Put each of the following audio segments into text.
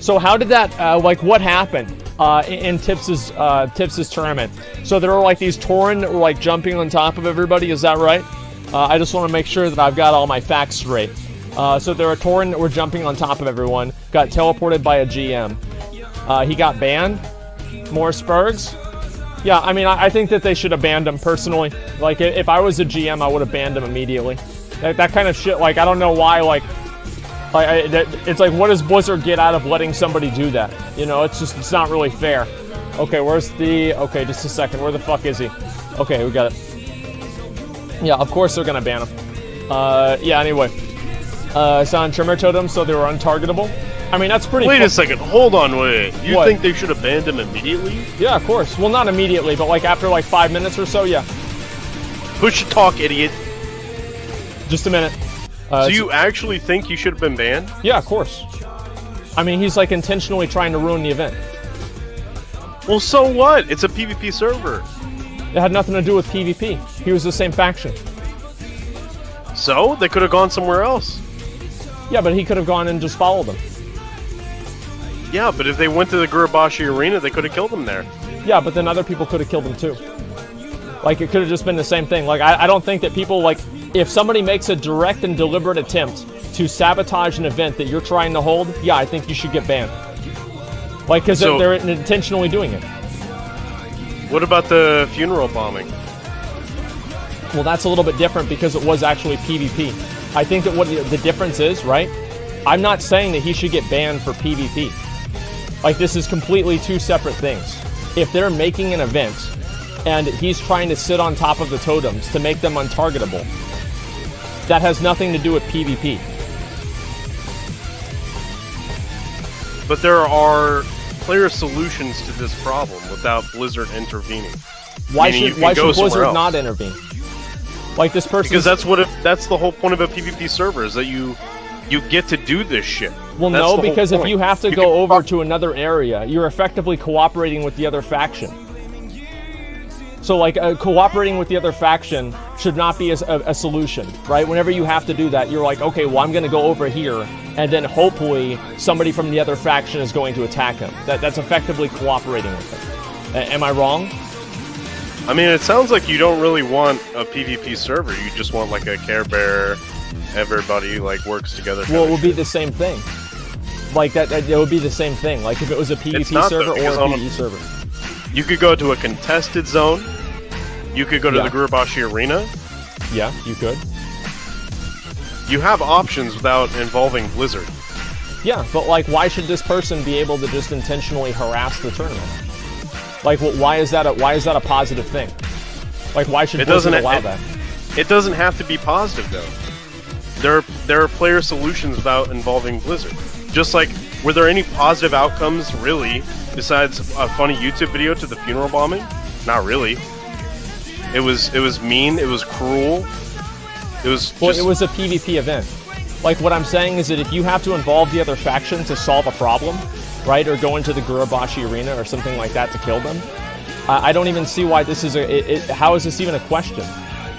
So how did that, like, what happened in Tips's tournament? So there were like these Tauren that were like jumping on top of everybody, is that right? I just want to make sure that I've got all my facts straight. So there were Tauren that were jumping on top of everyone, got teleported by a GM. He got banned. More Spurgs. Yeah, I mean, I think that they should have banned him personally. Like, if I was a GM, I would have banned him immediately. That kind of shit, like, I don't know why, like it's like, what does Blizzard get out of letting somebody do that? You know, it's not really fair. Okay, okay, just a second. Where the fuck is he? Okay, we got it. Yeah, of course they're gonna ban him. Yeah, anyway. It's on Tremor Totem, so they were untargetable. I mean, that's pretty... Wait a second, hold on, wait. You think they should have banned him immediately? Yeah, of course. Well, not immediately, but like after like 5 minutes or so, yeah. Push your talk, idiot. Just a minute. So you actually think you should have been banned? Yeah, of course. I mean, he's like intentionally trying to ruin the event. Well, so what? It's a PvP server. It had nothing to do with PvP. He was the same faction. So? They could have gone somewhere else. Yeah, but he could have gone and just followed them. Yeah, but if they went to the Gurubashi Arena, they could have killed him there. Yeah, but then other people could have killed him too. Like, it could have just been the same thing. Like, I don't think that people, like, if somebody makes a direct and deliberate attempt to sabotage an event that you're trying to hold, yeah, I think you should get banned. Like, because they're intentionally doing it. What about the funeral bombing? Well, that's a little bit different because it was actually PvP. I think that what the difference is, right? I'm not saying that he should get banned for PvP. Like, this is completely two separate things. If they're making an event and he's trying to sit on top of the totems to make them untargetable, that has nothing to do with PvP. But there are clear solutions to this problem without Blizzard intervening. Why should Blizzard not intervene? Like, this person... Because that's the whole point of a PvP server, is that you get to do this shit. Well, no, because if you have to go over to another area, you're effectively cooperating with the other faction. So, like, cooperating with the other faction should not be a solution, right? Whenever you have to do that, you're like, okay, well, I'm going to go over here, and then hopefully somebody from the other faction is going to attack him. That's effectively cooperating with him. Am I wrong? I mean, it sounds like you don't really want a PvP server. You just want, like, a Care Bear, everybody, like, works together. Well, it would be the same thing. Like, it would be the same thing. Like, if it was a PvP server or a PvE server. You could go to a contested zone. You could go to the Gurubashi Arena. Yeah, you could. You have options without involving Blizzard. Yeah, but, like, why should this person be able to just intentionally harass the tournament? Like, why is that a positive thing? Like, why should Blizzard allow that? It doesn't have to be positive, though. There are player solutions without involving Blizzard. Just like, were there any positive outcomes, really, besides a funny YouTube video to the funeral bombing? Not really. It was mean, it was cruel. It was just... Well, it was a PvP event. Like, what I'm saying is that if you have to involve the other faction to solve a problem, right, or go into the Gurubashi Arena or something like that to kill them, I don't even see why this is how is this even a question?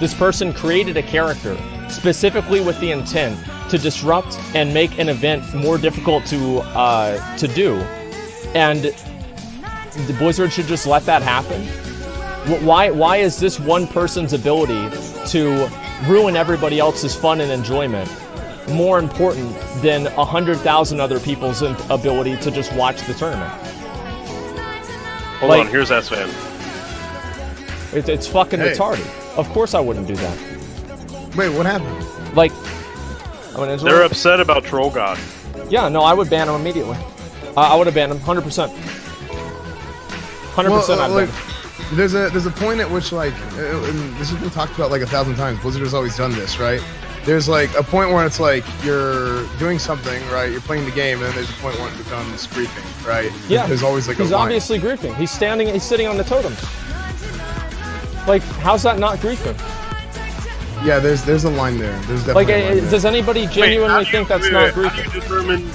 This person created a character specifically with the intent to disrupt and make an event more difficult to do, and the Blizzard should just let that happen. Why is this one person's ability to ruin everybody else's fun and enjoyment more important than 100,000 other people's ability to just watch the tournament? Hold on, here's Esfand. It's fucking retarded. Of course I wouldn't do that. Wait, what happened? Like, they're upset about Troll God. Yeah, no, I would ban him immediately. I would have banned him 100%. 100% I'd ban him. There's a point at which, like, and this has been talked about like 1,000 times. Blizzard has always done this, right? There's like a point where it's like you're doing something, right? You're playing the game, and then there's a point where it becomes griefing, right? Yeah. There's always like he's obviously griefing. He's sitting on the totems. Like, how's that not griefing? Yeah, there's a line there. There's definitely a line there. Does anybody genuinely think that's not griefing?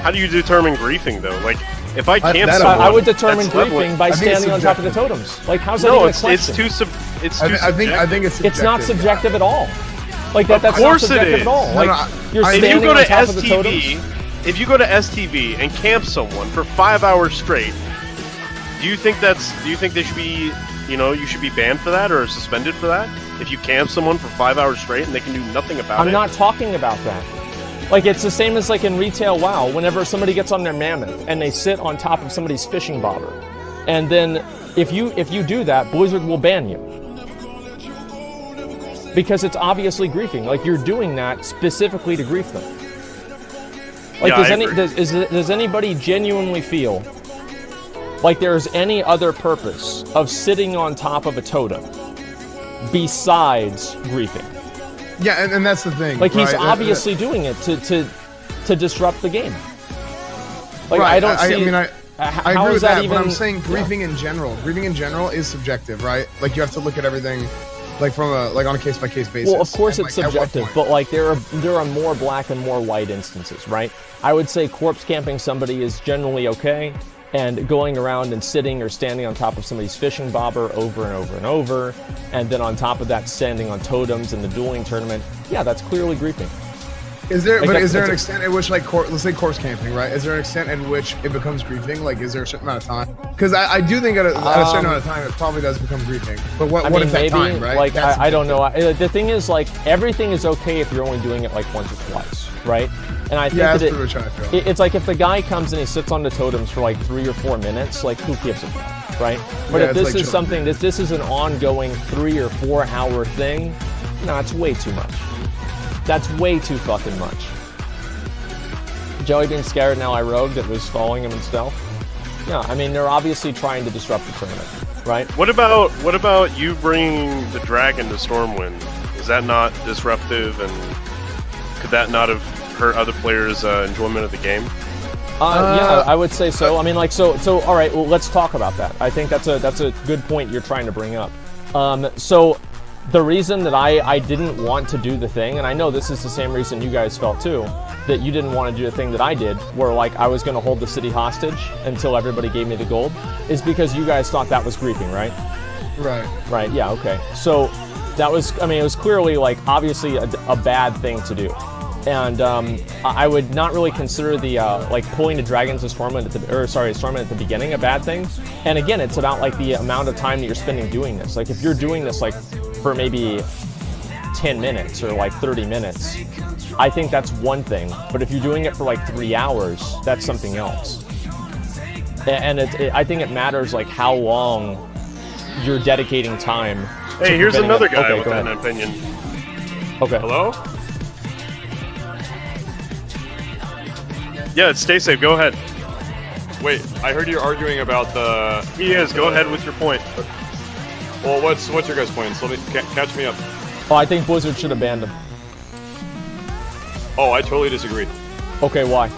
How do you determine griefing though? Like, if I can't, I would determine griefing by standing on top of the totems. Like, how's that even a question? It's too subjective. I think it's subjective. It's not subjective at all. Like, that's not subjective at all. Like, you're standing on top of the totems. if you go to STV and camp someone for 5 hours straight, do you think they should be, you should be banned for that or suspended for that? If you camp someone for 5 hours straight and they can do nothing about it? I'm not talking about that. Like, it's the same as like in retail WoW, whenever somebody gets on their mammoth and they sit on top of somebody's fishing bobber. And then if you do that, Blizzard will ban you. Because it's obviously griefing. Like, you're doing that specifically to grief them. Like, does anybody genuinely feel like there's any other purpose of sitting on top of a totem besides griefing? Yeah, and that's the thing. Like, he's right? obviously doing it to disrupt the game. Like, right. I don't see. I mean, I agree with that, but I'm saying yeah. griefing in general. Griefing in general is subjective, right? Like, you have to look at everything, like from on a case by case basis. Well, of course and, it's subjective, but like there are more black and more white instances, right? I would say corpse camping somebody is generally okay, and going around and sitting or standing on top of somebody's fishing bobber over and over and over, and then on top of that standing on totems in the dueling tournament, yeah, that's clearly griefing. Is there an extent at which, like, let's say corpse camping, right? Is there an extent at which it becomes griefing? Like, is there a certain amount of time? Because I do think at a certain amount of time, it probably does become griefing. But what is that time, right? Like, I don't know. The thing is, like, everything is okay if you're only doing it like once or twice, right? And I think it's like if the guy comes and he sits on the totems for like 3 or 4 minutes, like, who gives a fuck, right? But if this is something, this is an ongoing 3 or 4 hour thing, no, it's way too much. That's way too fucking much. Joey being scared now I rogue that was following him in stealth. Yeah, I mean, they're obviously trying to disrupt the tournament, right? What about you bringing the dragon to Stormwind? Is that not disruptive, and could that not have hurt other players' enjoyment of the game? Yeah, I would say so. I mean, like, so all right, well, let's talk about that. I think that's a good point you're trying to bring up. So the reason that I didn't want to do the thing, and I know this is the same reason you guys felt too, that you didn't want to do the thing that I did, where like I was going to hold the city hostage until everybody gave me the gold, is because you guys thought that was griefing, right? Right, yeah, okay. So that was, I mean, it was clearly like obviously a bad thing to do. And I would not really consider the like pulling the dragons to Stormwind Stormwind at the beginning a bad thing. And again, it's about like the amount of time that you're spending doing this. Like if you're doing this like for maybe 10 minutes or like 30 minutes, I think that's one thing. But if you're doing it for like 3 hours, that's something else. And I think it matters like how long you're dedicating time. Hey, here's another guy with an opinion. Okay. Hello? Yeah, it's Staysafe. Go ahead. Wait, I heard you arguing about the... He is. Go ahead with your point. Well, what's your guys' point? So catch me up. Oh, I think Blizzard should have banned him. Oh, I totally disagree. Okay, why?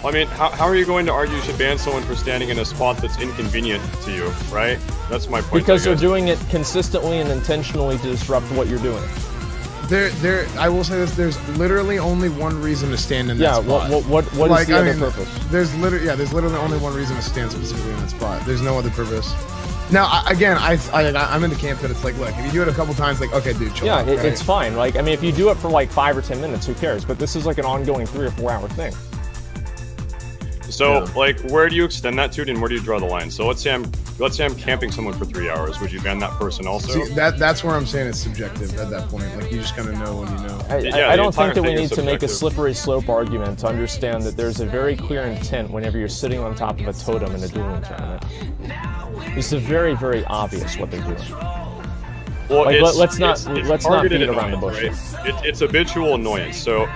I mean, how are you going to argue you should ban someone for standing in a spot that's inconvenient to you, right? That's my point. Because they're doing it consistently and intentionally to disrupt what you're doing. I will say this: there's literally only one reason to stand in that spot. What is the other purpose? There's literally only one reason to stand specifically in that spot. There's no other purpose. Now, I'm in the camp that it's like, look, if you do it a couple times, like, okay, dude, chill out, right? It's fine. Like, I mean, if you do it for like 5 or 10 minutes, who cares? But this is like an ongoing 3 or 4 hour thing. So, like, where do you extend that to, and where do you draw the line? So let's say I'm camping someone for 3 hours. Would you ban that person also? See, that's where I'm saying it's subjective at that point. Like, you just kind of know when you know. I don't think that we need to make a slippery slope argument to understand that there's a very clear intent whenever you're sitting on top of a totem in a dueling tournament. This is very, very obvious what they're doing. Well, like, let's not beat it around the bush. Right? It's habitual annoyance. So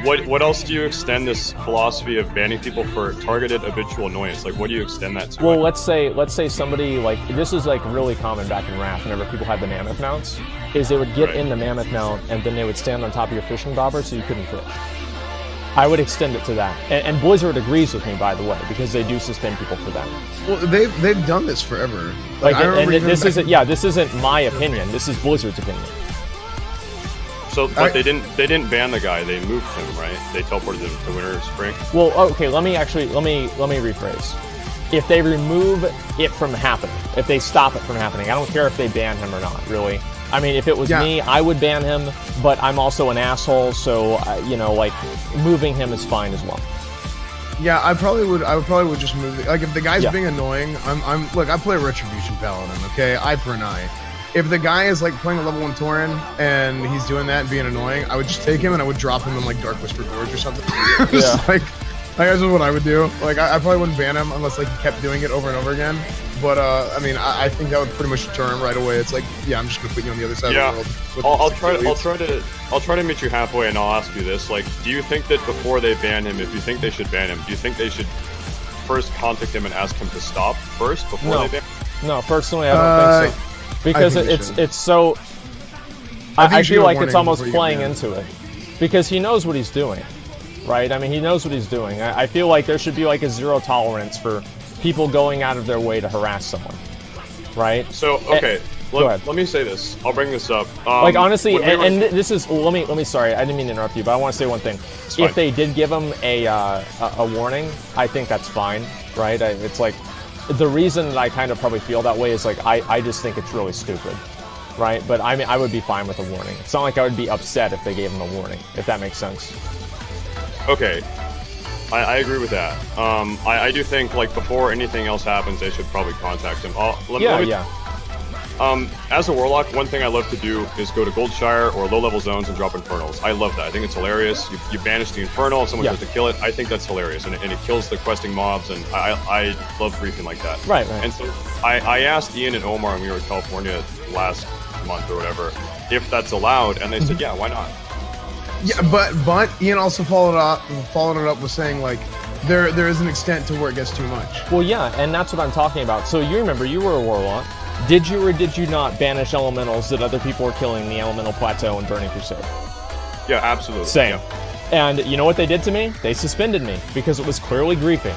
what else do you extend this philosophy of banning people for targeted habitual annoyance? Like, what do you extend that to? Well, let's say somebody, like, this is like really common back in Wrath whenever people had the mammoth mounts, is they would get in the mammoth mount and then they would stand on top of your fishing bobber so you couldn't fish. I would extend it to that. And Blizzard agrees with me, by the way, because they do suspend people for that. Well, they've done this forever. Like, this isn't my opinion. This is Blizzard's opinion. So, but they didn't ban the guy. They moved him, right? They teleported him to Winter Spring. Well, okay. Let me rephrase. If they remove it from happening, if they stop it from happening, I don't care if they ban him or not. Really, I mean, if it was me, I would ban him, but I'm also an asshole, so, you know, like, moving him is fine as well. Yeah, I would probably just move. Like, if the guy's being annoying, look, I play Retribution Paladin, okay? Eye for an eye. If the guy is, like, playing a level 1 Tauren, and he's doing that and being annoying, I would just take him and I would drop him in, like, Dark Whisper Gorge or something. Just, like, that's just what I would do. Like, I probably wouldn't ban him unless, like, he kept doing it over and over again. But, I mean, I think that would pretty much deter him right away. It's like, yeah, I'm just gonna put you on the other side of the world. I'll try to meet you halfway, and I'll ask you this: like, do you think that before they ban him, if you think they should ban him, do you think they should first contact him and ask him to stop first before they ban him? No, personally, I don't think so. Because it's so. I feel like it's almost playing into it, because he knows what he's doing, right? I mean, he knows what he's doing. I feel like there should be like a zero tolerance for people going out of their way to harass someone, right? So, okay, let me say this. I'll bring this up. Like, honestly, and this is, let me, sorry, I didn't mean to interrupt you, but I want to say one thing. If they did give him a warning, I think that's fine, right? It's like, the reason that I kind of probably feel that way is like, I just think it's really stupid, right? But I mean, I would be fine with a warning. It's not like I would be upset if they gave him a warning, if that makes sense. Okay. I agree with that. I do think, like, before anything else happens, they should probably contact him. As a Warlock, one thing I love to do is go to Goldshire or low-level zones and drop Infernals. I love that. I think it's hilarious. You banish the Infernal, if someone tries to kill it, I think that's hilarious. And it kills the questing mobs, and I love griefing like that. Right. And so I asked Ian and Omar when we were in California last month or whatever, if that's allowed, and they said, yeah, why not? Yeah, but Ian also followed it up with saying, like, there is an extent to where it gets too much. Well, yeah, and that's what I'm talking about. So you remember, you were a Warlock. Did you or did you not banish elementals that other people were killing in the Elemental Plateau and Burning Crusade? Yeah, absolutely. Same. Yeah. And you know what they did to me? They suspended me because it was clearly griefing.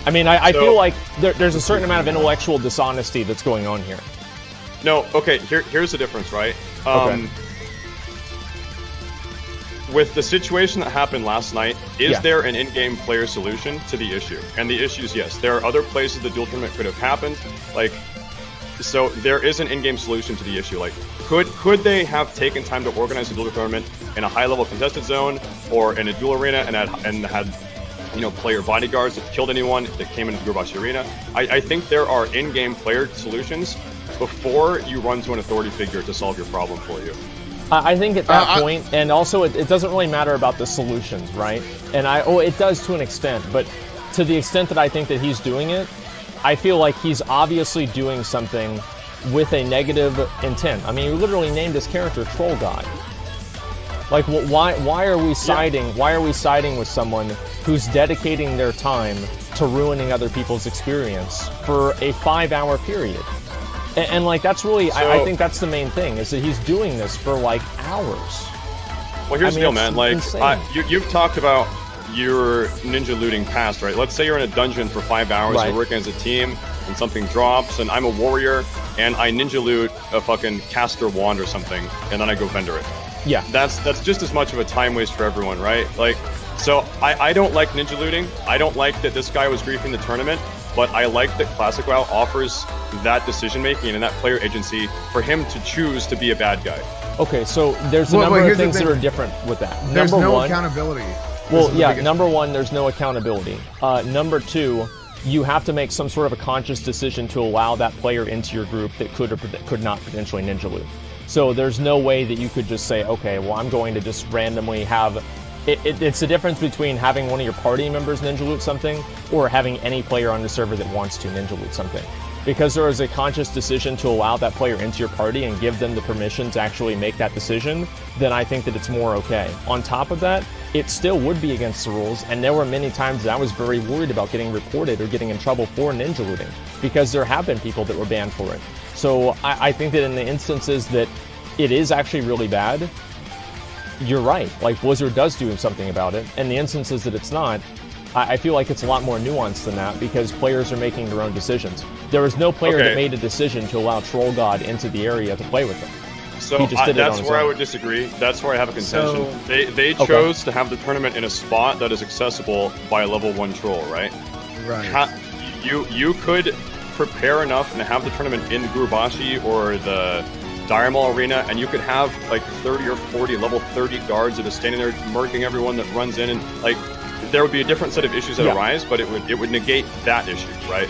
I mean, I feel like there's a certain amount of intellectual dishonesty that's going on here. No, okay, here's the difference, right? Okay. With the situation that happened last night, is there an in-game player solution to the issue? And the issue is yes. There are other places the duel tournament could have happened. Like, so there is an in-game solution to the issue. Like, could they have taken time to organize a duel tournament in a high-level contested zone or in a duel arena and had you know, player bodyguards that killed anyone that came into the Gurbashi arena? I think there are in-game player solutions before you run to an authority figure to solve your problem for you. I think at that point, and also it doesn't really matter about the solutions, right? And it does to an extent, but to the extent that I think that he's doing it, I feel like he's obviously doing something with a negative intent. I mean, he literally named his character Troll God. Like, why are we siding? Why are we siding with someone who's dedicating their time to ruining other people's experience for a 5-hour period? And like, that's really, I think that's the main thing, is that he's doing this for, like, hours. Well, here's the deal, man. Like, you've talked about your ninja looting past, right? Let's say you're in a dungeon for 5 hours, you're working as a team, and something drops, and I'm a warrior, and I ninja loot a fucking caster wand or something, and then I go vendor it. Yeah. That's just as much of a time waste for everyone, right? Like, so I don't like ninja looting. I don't like that this guy was griefing the tournament, but I like that Classic WoW offers that decision-making and that player agency for him to choose to be a bad guy. Okay, so there's a number of things that are different with that. There's no accountability. Well, yeah, number one, there's no accountability. Number two, you have to make some sort of a conscious decision to allow that player into your group that could or could not potentially ninja loot. So there's no way that you could just say, okay, well, I'm going to just randomly have... It's the difference between having one of your party members ninja loot something or having any player on the server that wants to ninja loot something. Because there is a conscious decision to allow that player into your party and give them the permission to actually make that decision, then I think that it's more okay. On top of that, it still would be against the rules, and there were many times that I was very worried about getting reported or getting in trouble for ninja looting, because there have been people that were banned for it. So I think that in the instances that it is actually really bad, you're right. Like, Blizzard does do something about it. And the instances that it's not, I feel like it's a lot more nuanced than that, because players are making their own decisions. There was no player that made a decision to allow Troll God into the area to play with them. So that's where I would disagree. That's where I have a contention. So, they chose to have the tournament in a spot that is accessible by a level 1 troll, right? Right. You could prepare enough and have the tournament in Gurubashi or the Dire Maul Arena, and you could have like 30 or 40 level 30 guards that are standing there murking everyone that runs in, and like there would be a different set of issues that arise, but it would negate that issue, right?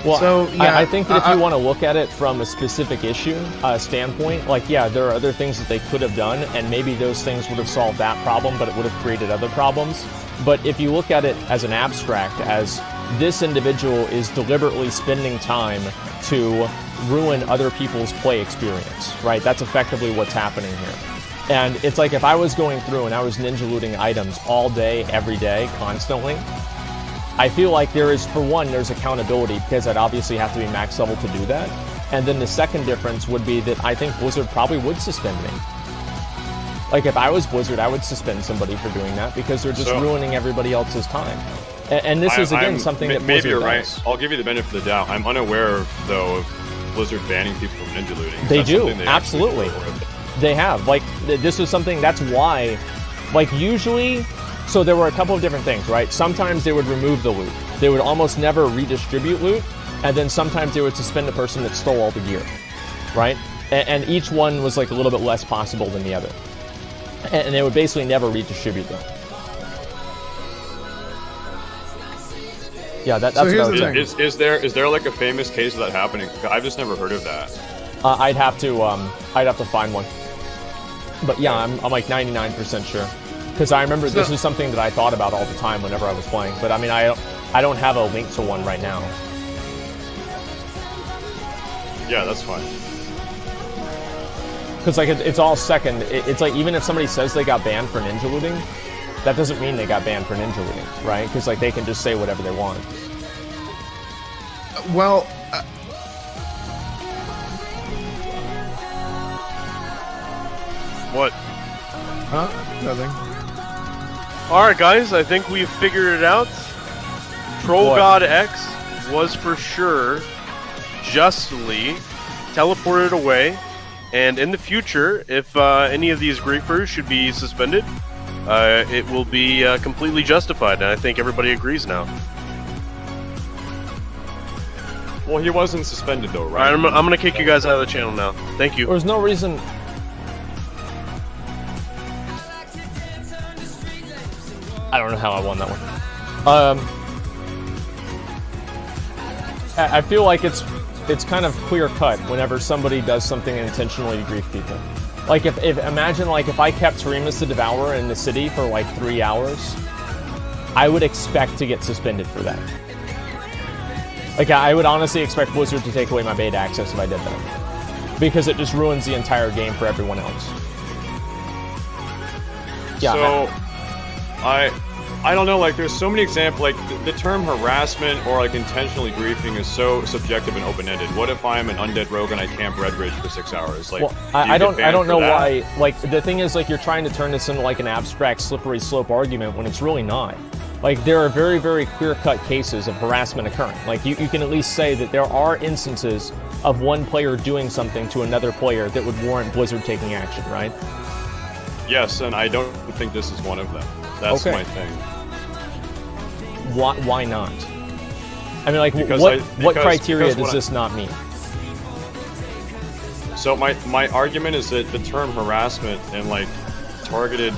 Well, so, yeah, I think that if you want to look at it from a specific issue standpoint, like, yeah, there are other things that they could have done, and maybe those things would have solved that problem, but it would have created other problems. But if you look at it as an abstract, as this individual is deliberately spending time to ruin other people's play experience, right? That's effectively what's happening here. And it's like if I was going through and I was ninja looting items all day, every day, constantly, I feel like there is, for one, there's accountability because I'd obviously have to be max level to do that. And then the second difference would be that I think Blizzard probably would suspend me. Like if I was Blizzard, I would suspend somebody for doing that because they're just ruining everybody else's time. And this is, again, something that Blizzard maybe you're does. right. I'll give you the benefit of the doubt. I'm unaware, though, of Blizzard banning people from ninja looting. They do, absolutely. They have. Like, this is something, that's why, like, usually... So there were a couple of different things, right? Sometimes they would remove the loot. They would almost never redistribute loot. And then sometimes they would suspend the person that stole all the gear, right? And each one was like a little bit less possible than the other. And they would basically never redistribute them. Yeah, that's so what I here's was the saying. thing. Is there like a famous case of that happening? I've just never heard of that. I'd have to find one. But yeah, I'm like 99% sure. Because I remember this is something that I thought about all the time whenever I was playing. But I mean, I don't have a link to one right now. Yeah, that's fine. Because like it's all second. It's like even if somebody says they got banned for ninja looting, that doesn't mean they got banned for ninja looting, right? Because like they can just say whatever they want. Well, What? huh? Nothing. Alright guys, I think we've figured it out. Troll What? God X was for sure justly teleported away, and in the future, if any of these griefers should be suspended, it will be completely justified, and I think everybody agrees now. Well, he wasn't suspended though, right? Alright, I'm gonna kick you guys out of the channel now. Thank you. There's no reason. I don't know how I won that one. I feel like it's kind of clear cut whenever somebody does something intentionally to grief people. Like if imagine like if I kept Remus the Devourer in the city for like 3 hours, I would expect to get suspended for that. Like I would honestly expect Blizzard to take away my beta access if I did that, because it just ruins the entire game for everyone else. Yeah. So, I don't know, like, there's so many examples, like, the term harassment or, like, intentionally griefing is so subjective and open-ended. What if I'm an undead rogue and I camp Red Ridge for 6 hours? Like, well, I don't know why, like, the thing is, like, you're trying to turn this into, like, an abstract, slippery slope argument when it's really not. Like, there are very, very clear-cut cases of harassment occurring. Like, you can at least say that there are instances of one player doing something to another player that would warrant Blizzard taking action, right? Yes, and I don't think this is one of them. That's my thing. Why not? I mean, like, what criteria does this not meet? So my argument is that the term harassment and, like, targeted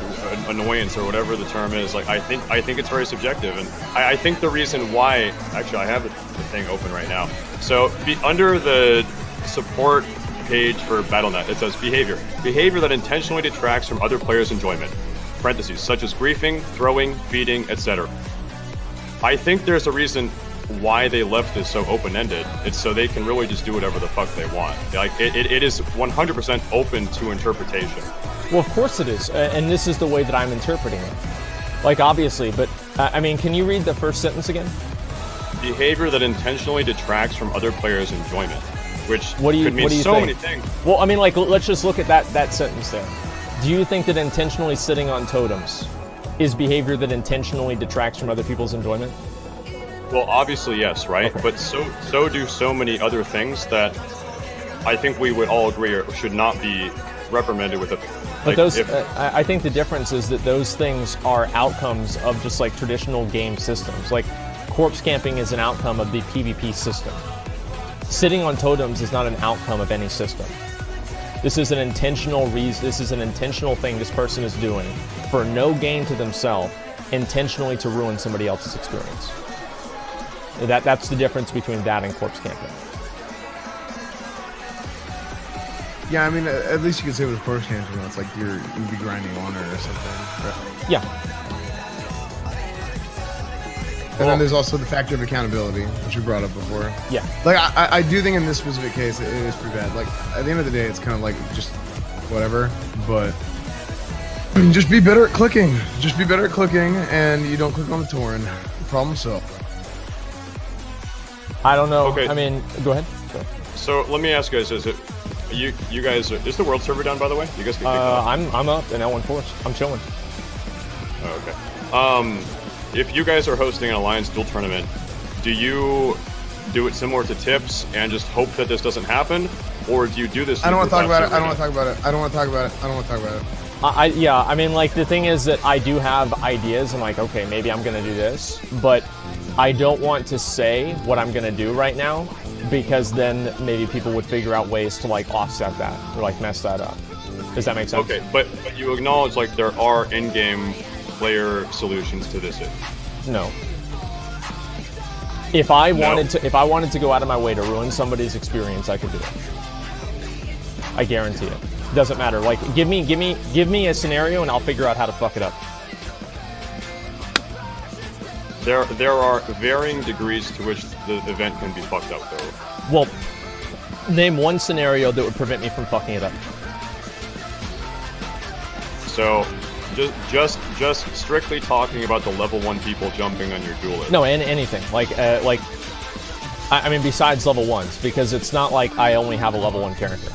annoyance or whatever the term is, like, I think it's very subjective, and I think the reason why, actually I have the thing open right now. So under the support page for Battle.net, it says behavior that intentionally detracts from other players' enjoyment, parentheses, such as griefing, throwing, feeding, etc. I think there's a reason why they left this so open-ended. It's so they can really just do whatever the fuck they want. Like, it is 100% open to interpretation. Well, of course it is, and this is the way that I'm interpreting it. Like, obviously, but, I mean, can you read the first sentence again? Behavior that intentionally detracts from other players' enjoyment, which could mean so many things. Well, I mean, like, let's just look at that sentence there. Do you think that intentionally sitting on totems is behavior that intentionally detracts from other people's enjoyment? Well, obviously, yes, right? Okay. But so do so many other things that I think we would all agree should not be reprimanded with it. But those, I think the difference is that those things are outcomes of just like traditional game systems. Like, corpse camping is an outcome of the PvP system. Sitting on totems is not an outcome of any system. This is an intentional reason. This is an intentional thing this person is doing for no gain to themselves, intentionally to ruin somebody else's experience. That's the difference between that and corpse camping. Yeah, I mean, at least you could say with corpse camping, it's like you'd be grinding honor or something. Right? Yeah. And then there's also the factor of accountability, which we brought up before. Yeah. Like, I do think in this specific case, it is pretty bad. Like, at the end of the day, it's kind of like just whatever, but just be better at clicking. Just be better at clicking, and you don't click on the torrent. Problem solved. I don't know. Okay. I mean, go ahead. So let me ask you guys: is it you guys? Is the world server down, by the way? You guys can. I'm up in L1 Force. I'm chilling. Oh, okay. If you guys are hosting an Alliance duel tournament, do you do it similar to Tips and just hope that this doesn't happen, or do you do this? I don't want to talk about it. I don't want to talk about it. I don't want to talk about it. I don't want to talk about it. Yeah, I mean, like, the thing is that I do have ideas. I'm like, okay, maybe I'm going to do this, but I don't want to say what I'm going to do right now, because then maybe people would figure out ways to, like, offset that or, like, mess that up. Does that make sense? Okay, but you acknowledge, like, there are in-game player solutions to this issue. No. If I wanted to go out of my way to ruin somebody's experience, I could do it. I guarantee it. Doesn't matter. Like, give me a scenario and I'll figure out how to fuck it up. There are varying degrees to which the event can be fucked up, though. Well, name one scenario that would prevent me from fucking it up. So, just strictly talking about the level 1 people jumping on your duelist. No, anything. I mean, besides level 1s, because it's not like I only have a level 1 character.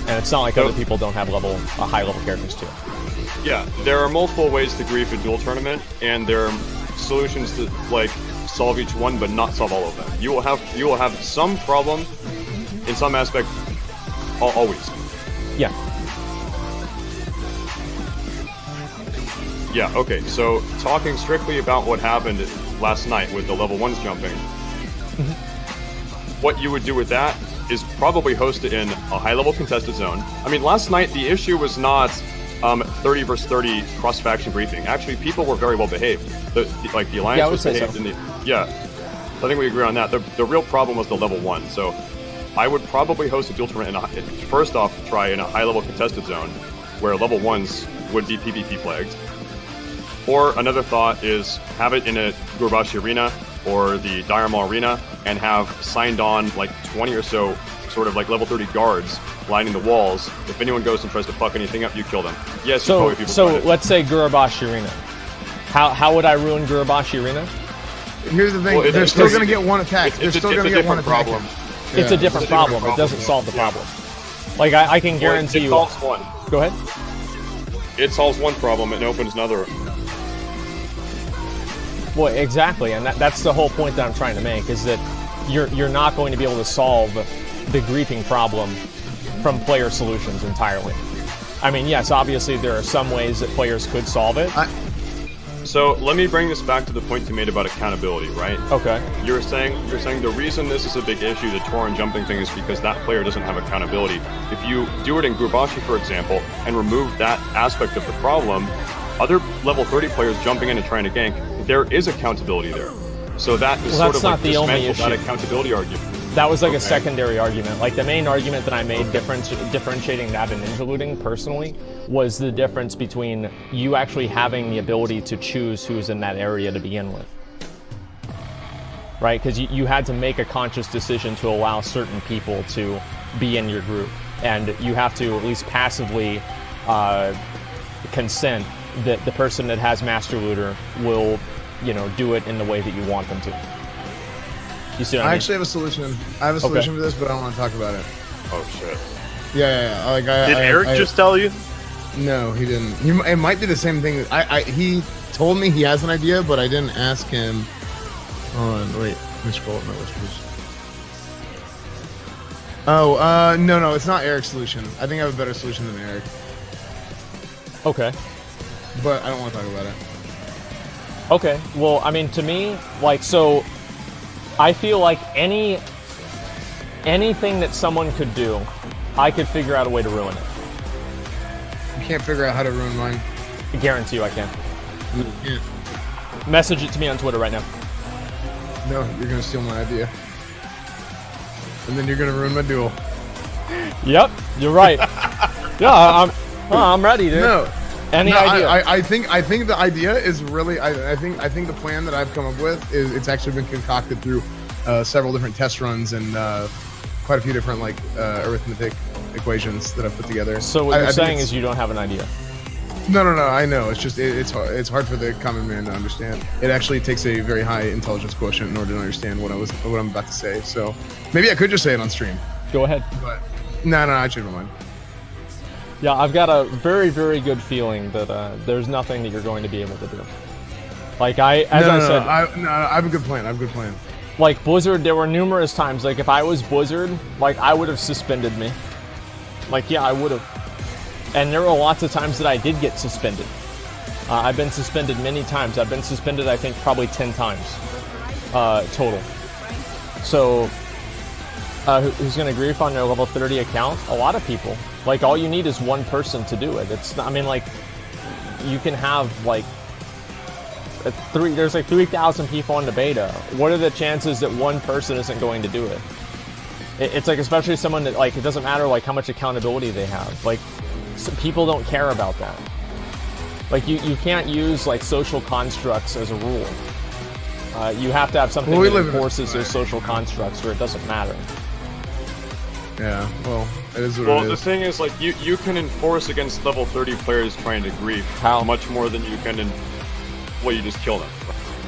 And it's not like other people don't have high-level characters, too. Yeah, there are multiple ways to grief a duel tournament, and there are solutions to, like, solve each one, but not solve all of them. You will have some problem in some aspect, always. Yeah. Yeah, okay, so talking strictly about what happened last night with the level 1s jumping, what you would do with that is probably host it in a high-level contested zone. I mean, last night the issue was not 30 versus 30 cross-faction briefing. Actually, people were very well behaved. The Alliance was behaved. So. I think we agree on that. The real problem was the level 1. So I would probably host a duel tournament first off, try in a high-level contested zone where level 1s would be PvP flagged. Or another thought is have it in a Gurbashi arena or the Diarmal arena and have signed on like 20 or so sort of like level 30 guards lining the walls. If anyone goes and tries to fuck anything up, you kill them. Yes, you probably people. So let's say Gurabashi arena. How would I ruin Gurabashi arena? Here's the thing: well, they're still going to get one attack. They're still going to get one attack. Problem. Yeah, it's a different problem. It doesn't solve the problem. Like I can guarantee you. It solves one. Go ahead. It solves one problem and opens another. Well, exactly, and that's the whole point that I'm trying to make, is that you're not going to be able to solve the griefing problem from player solutions entirely. I mean, yes, obviously there are some ways that players could solve it. So let me bring this back to the point you made about accountability, right? Okay. You're saying the reason this is a big issue, the torrent jumping thing, is because that player doesn't have accountability. If you do it in Gurbashi, for example, and remove that aspect of the problem, other level 30 players jumping in and trying to gank, there is accountability there. So that is sort of like dismantle that accountability argument. That was like a secondary argument. Like the main argument that I made differentiating that and ninja looting personally was the difference between you actually having the ability to choose who's in that area to begin with. Right? Because you had to make a conscious decision to allow certain people to be in your group. And you have to at least passively consent that the person that has Master Looter will, do it in the way that you want them to. You see what I mean? Actually have a solution. I have a solution for this, but I don't want to talk about it. Oh shit. Yeah. Did Eric just tell you? No, he didn't. It might be the same thing. He told me he has an idea, but I didn't ask him. Hold on, wait. Let me scroll up my whispers. Oh, no, it's not Eric's solution. I think I have a better solution than Eric. Okay. But I don't want to talk about it. Okay. Well, I mean, to me, so I feel like anything that someone could do I could figure out a way to ruin it. You can't figure out how to ruin mine. I guarantee you I can. You can't. Message it to me on Twitter right now. No, you're gonna steal my idea. And then you're gonna ruin my duel. Yep, you're right. Yeah, I'm ready, dude. No. Any idea? I think the idea is really I think the plan that I've come up with is it's actually been concocted through several different test runs and quite a few different like arithmetic equations that I've put together. So what you're saying is you don't have an idea. No, I know. It's just it's hard for the common man to understand. It actually takes a very high intelligence quotient in order to understand what I'm about to say. So maybe I could just say it on stream. Go ahead. But no, I changed my mind. Yeah, I've got a very, very good feeling that there's nothing that you're going to be able to do. Like I said, I have a good plan. Like Blizzard, there were numerous times. Like if I was Blizzard, like I would have suspended me. Like yeah, I would have. And there were lots of times that I did get suspended. I've been suspended many times. I've been suspended, I think, probably 10 times total. So, who's going to grief on their level 30 account? A lot of people. Like, all you need is one person to do it. It's not, I mean, like, you can have, like, there's like 3,000 people on the beta. What are the chances that one person isn't going to do it? It's like, especially someone that, like, it doesn't matter, like, how much accountability they have. Like, people don't care about that. Like you can't use like social constructs as a rule. You have to have something that enforces those social constructs, or it doesn't matter. Yeah, well, it is what it is. Well, the thing is, like, you can enforce against level 30 players trying to grief much more than you can well, you just kill them.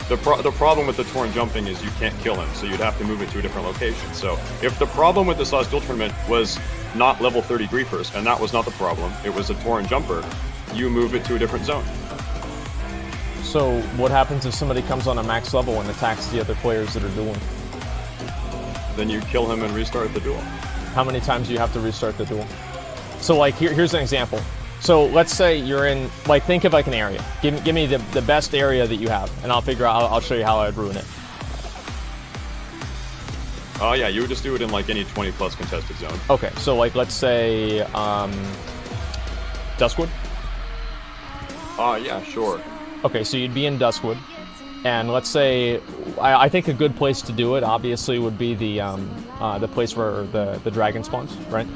The problem with the torrent jumping is you can't kill him, so you'd have to move it to a different location. So if the problem with this last duel tournament was not level 30 griefers, and that was not the problem, it was a torrent jumper, you move it to a different zone. So what happens if somebody comes on a max level and attacks the other players that are dueling? Then you kill him and restart the duel. How many times do you have to restart the duel? So like here's an example. So let's say you're in, like, think of like an area. Give me the best area that you have, and I'll show you how I'd ruin it. Oh yeah, you would just do it in like any 20 plus contested zone. Okay, so like let's say Duskwood. Yeah, sure. Okay, so you'd be in Duskwood, and let's say I think a good place to do it obviously would be the place where the dragon spawns, right?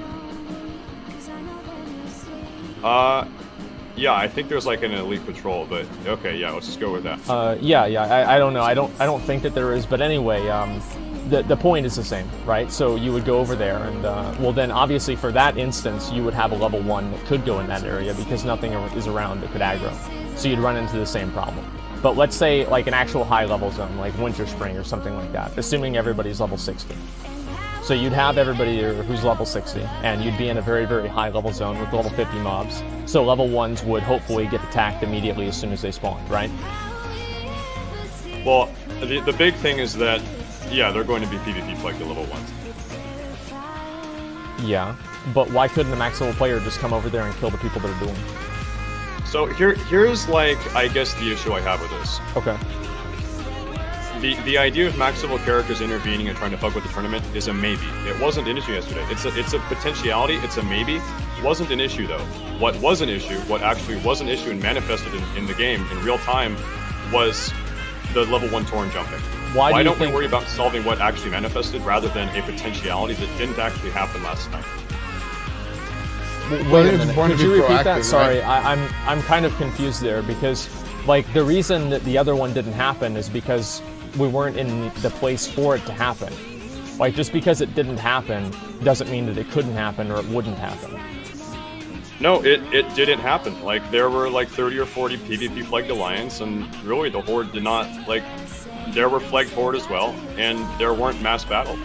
Yeah, I think there's like an elite patrol, but okay, yeah, let's just go with that. Yeah, I don't know. I don't think that there is, but anyway, the point is the same, right? So you would go over there, and well, then obviously for that instance, you would have a level 1 that could go in that area because nothing is around that could aggro. So you'd run into the same problem. But let's say like an actual high level zone, like Winter Spring or something like that, assuming everybody's level 60. So you'd have everybody who's level 60, and you'd be in a very, very high level zone with level 50 mobs. So level 1s would hopefully get attacked immediately as soon as they spawn, right? Well, the big thing is that, yeah, they're going to be PvP like the level 1s. Yeah, but why couldn't a max level player just come over there and kill the people that are doing? So here's like, I guess, the issue I have with this. Okay. The idea of max level characters intervening and trying to fuck with the tournament is a maybe. It wasn't an issue yesterday. It's a potentiality. It's a maybe. It wasn't an issue though. What was an issue? What actually was an issue and manifested in the game in real time was the level 1 torrent jumping. Why don't we worry about solving what actually manifested rather than a potentiality that didn't actually happen last night? Wait a minute. Could you repeat that? Sorry, I'm kind of confused there because, like, the reason that the other one didn't happen is because we weren't in the place for it to happen. Like, just because it didn't happen doesn't mean that it couldn't happen or it wouldn't happen. No, it didn't happen. Like, there were like 30 or 40 PvP flagged alliance, and really the Horde did not, like, there were flagged Horde as well, and there weren't mass battle.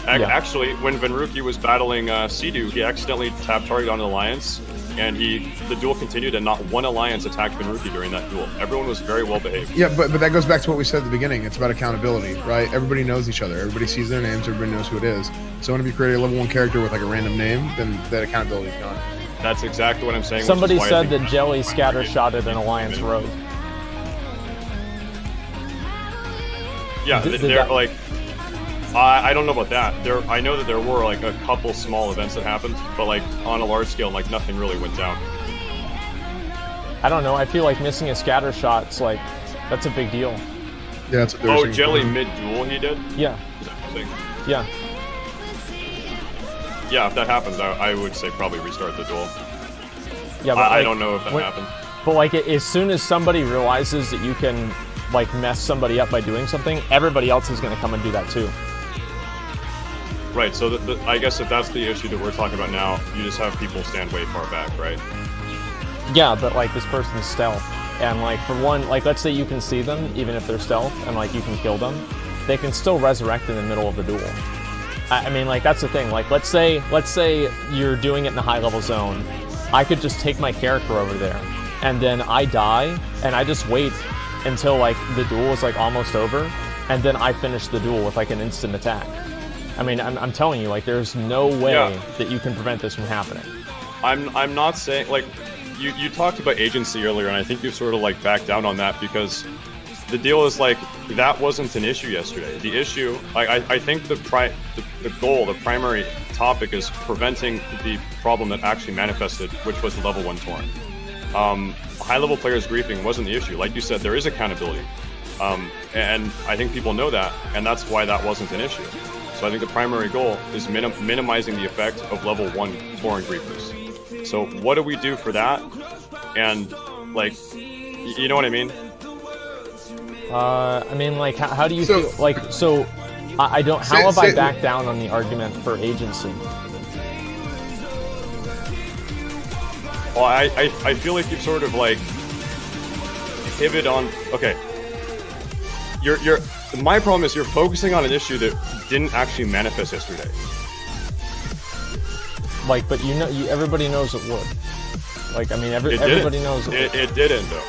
Actually, when Venruki was battling Sea-Doo, he accidentally tapped target on an alliance, and the duel continued, and not one alliance attacked Venruki during that duel. Everyone was very well behaved. Yeah, but that goes back to what we said at the beginning. It's about accountability, right? Everybody knows each other. Everybody sees their names. Everybody knows who it is. So if you create a level 1 character with like a random name, then that accountability is gone. That's exactly what I'm saying. Somebody said that Jelly scattershotted an alliance rogue. Yeah, they're like... I don't know about that. I know that there were like a couple small events that happened, but like on a large scale, like nothing really went down. I don't know. I feel like missing a scatter shot's like that's a big deal. Yeah, that's what they're saying. Jelly mid-duel he did? Yeah. Is that what you're saying? Yeah. Yeah, if that happens, I would say probably restart the duel. Yeah. But I like, don't know if that happened. But like, as soon as somebody realizes that you can like mess somebody up by doing something, everybody else is going to come and do that too. Right. So I guess if that's the issue that we're talking about now, you just have people stand way far back, right? Yeah, but like this person's stealth, and like for one, like let's say you can see them even if they're stealth, and like you can kill them, they can still resurrect in the middle of the duel. I mean, like that's the thing. Like let's say you're doing it in a high level zone. I could just take my character over there, and then I die, and I just wait until like the duel is like almost over, and then I finish the duel with like an instant attack. I mean, I'm telling you, like there's no way that you can prevent this from happening. I'm not saying like you talked about agency earlier, and I think you sort of like backed down on that because the deal is like that wasn't an issue yesterday. The issue, I think the goal, the primary topic is preventing the problem that actually manifested, which was level 1 torrent. High-level players griefing wasn't the issue. Like you said, there is accountability. And I think people know that, and that's why that wasn't an issue. So I think the primary goal is minimizing the effect of level 1 torrent griefers. So what do we do for that? And, like, you know what I mean? I mean, like, how do you feel? Like, so, I don't. How have I backed down on the argument for agency? Well, I feel like you've sort of like pivot on. Okay, you're. My problem is you're focusing on an issue that didn't actually manifest yesterday. Like, but you know, everybody knows it would. Like, I mean, everybody knows it. It didn't though.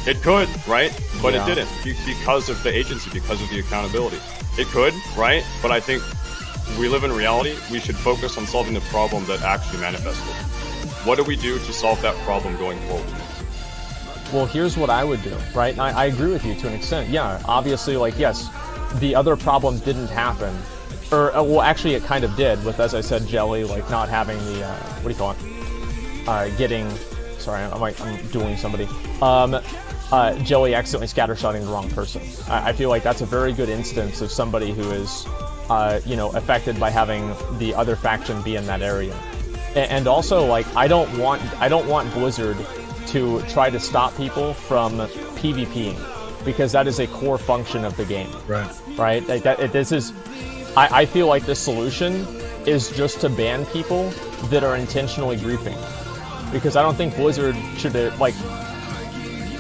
It could, right? But it didn't because of the agency, because of the accountability. It could, right? But I think we live in reality. We should focus on solving the problem that actually manifested. What do we do to solve that problem going forward? Well, here's what I would do, right? And I agree with you to an extent. Yeah, obviously, like, yes, the other problem didn't happen. Or, well, actually, it kind of did with, as I said, Jelly, like, not having the, what do you call it? Getting, sorry, I'm dueling somebody. Jelly accidentally scattershotting the wrong person. I feel like that's a very good instance of somebody who is, you know, affected by having the other faction be in that area. And also, like, I don't want Blizzard to try to stop people from PvPing, because that is a core function of the game. Right. Right? Like this is, I feel like the solution is just to ban people that are intentionally griefing, because I don't think Blizzard should, like,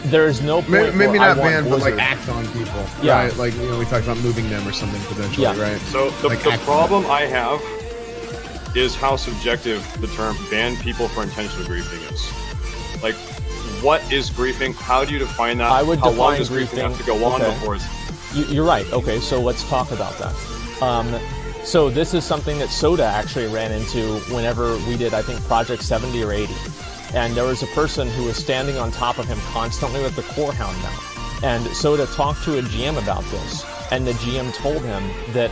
there's no point maybe not ban, but Blizzard. like act on people. Yeah. Right? Like, you know, we talked about moving them or something potentially, right? So the problem I have is how subjective the term ban people for intentional griefing is. Like, what is griefing? How do you define that? I would how define long does griefing have to go on before it's... You're right. Okay, so let's talk about that. So this is something that Soda actually ran into whenever we did, I think, Project 70 or 80. And there was a person who was standing on top of him constantly with the Core Hound mount. And Soda talked to a GM about this, and the GM told him that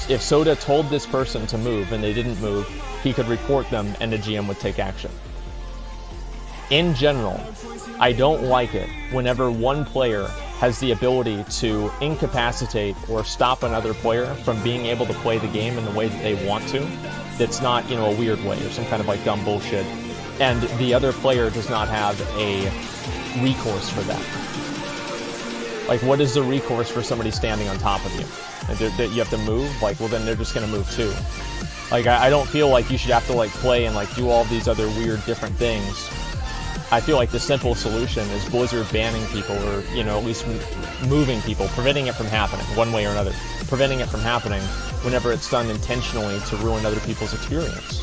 if Soda told this person to move and they didn't move, he could report them and the GM would take action. In general, I don't like it whenever one player has the ability to incapacitate or stop another player from being able to play the game in the way that they want to. That's not, you know, a weird way or some kind of like dumb bullshit. And the other player does not have a recourse for that. Like, what is the recourse for somebody standing on top of you? That you have to move? Like, well, then they're just going to move too. Like, I don't feel like you should have to, like, play and, like, do all these other weird different things. I feel like the simple solution is Blizzard banning people, or, you know, at least moving people, preventing it from happening, one way or another. Preventing it from happening whenever it's done intentionally to ruin other people's experience.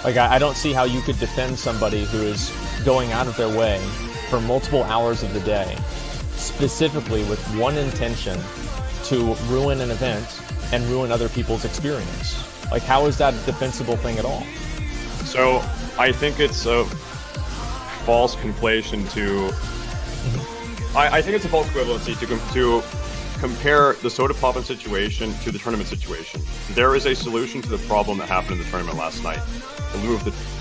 Like, I don't see how you could defend somebody who is going out of their way for multiple hours of the day, specifically with one intention to ruin an event and ruin other people's experience. Like, how is that a defensible thing at all? So, I think it's a false conflation to... I think it's a false equivalency to compare the soda poppin situation to the tournament situation. There is a solution to the problem that happened in the tournament last night.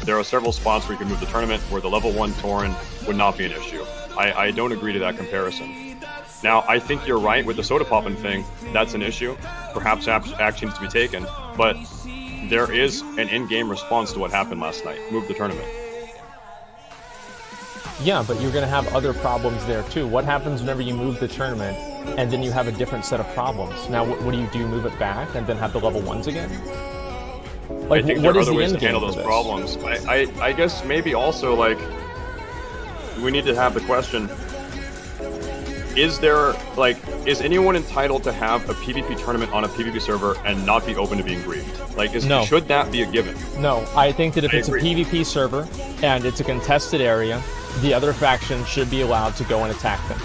There are several spots where you can move the tournament where the level 1 Tauren would not be an issue. I don't agree to that comparison. Now, I think you're right with the soda poppin thing. That's an issue. Perhaps action needs to be taken, but there is an in-game response to what happened last night. Move the tournament. Yeah, but you're going to have other problems there too. What happens whenever you move the tournament and then you have a different set of problems? Now, what do? You move it back and then have the level 1s again? Like, I think what there are is other the ways end to handle game those for problems. I guess maybe also, like, we need to have the question, is anyone entitled to have a PvP tournament on a PvP server and not be open to being griefed? Like, No. should that be a given? No, I think that if I it's agree. a PvP server and it's a contested area, the other faction should be allowed to go and attack them.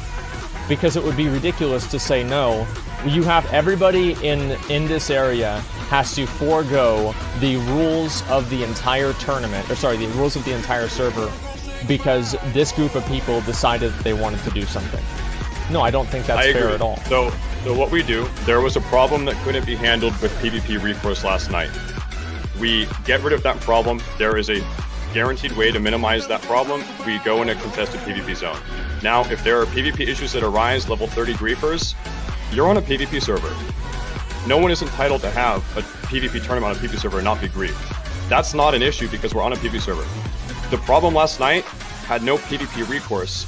Because it would be ridiculous to say no. You have everybody in this area has to forego the rules of the entire tournament, or sorry, the rules of the entire server, because this group of people decided that they wanted to do something. No, I don't think that's I fair agree. at all. So what we do, there was a problem that couldn't be handled with PvP recourse last night. We get rid of that problem. There is a guaranteed way to minimize that problem. We go in a contested PvP zone. Now, if there are PvP issues that arise, level 30 griefers, you're on a PvP server. No one is entitled to have a PvP tournament on a PvP server and not be griefed. That's not an issue because we're on a PvP server. The problem last night had no PvP recourse.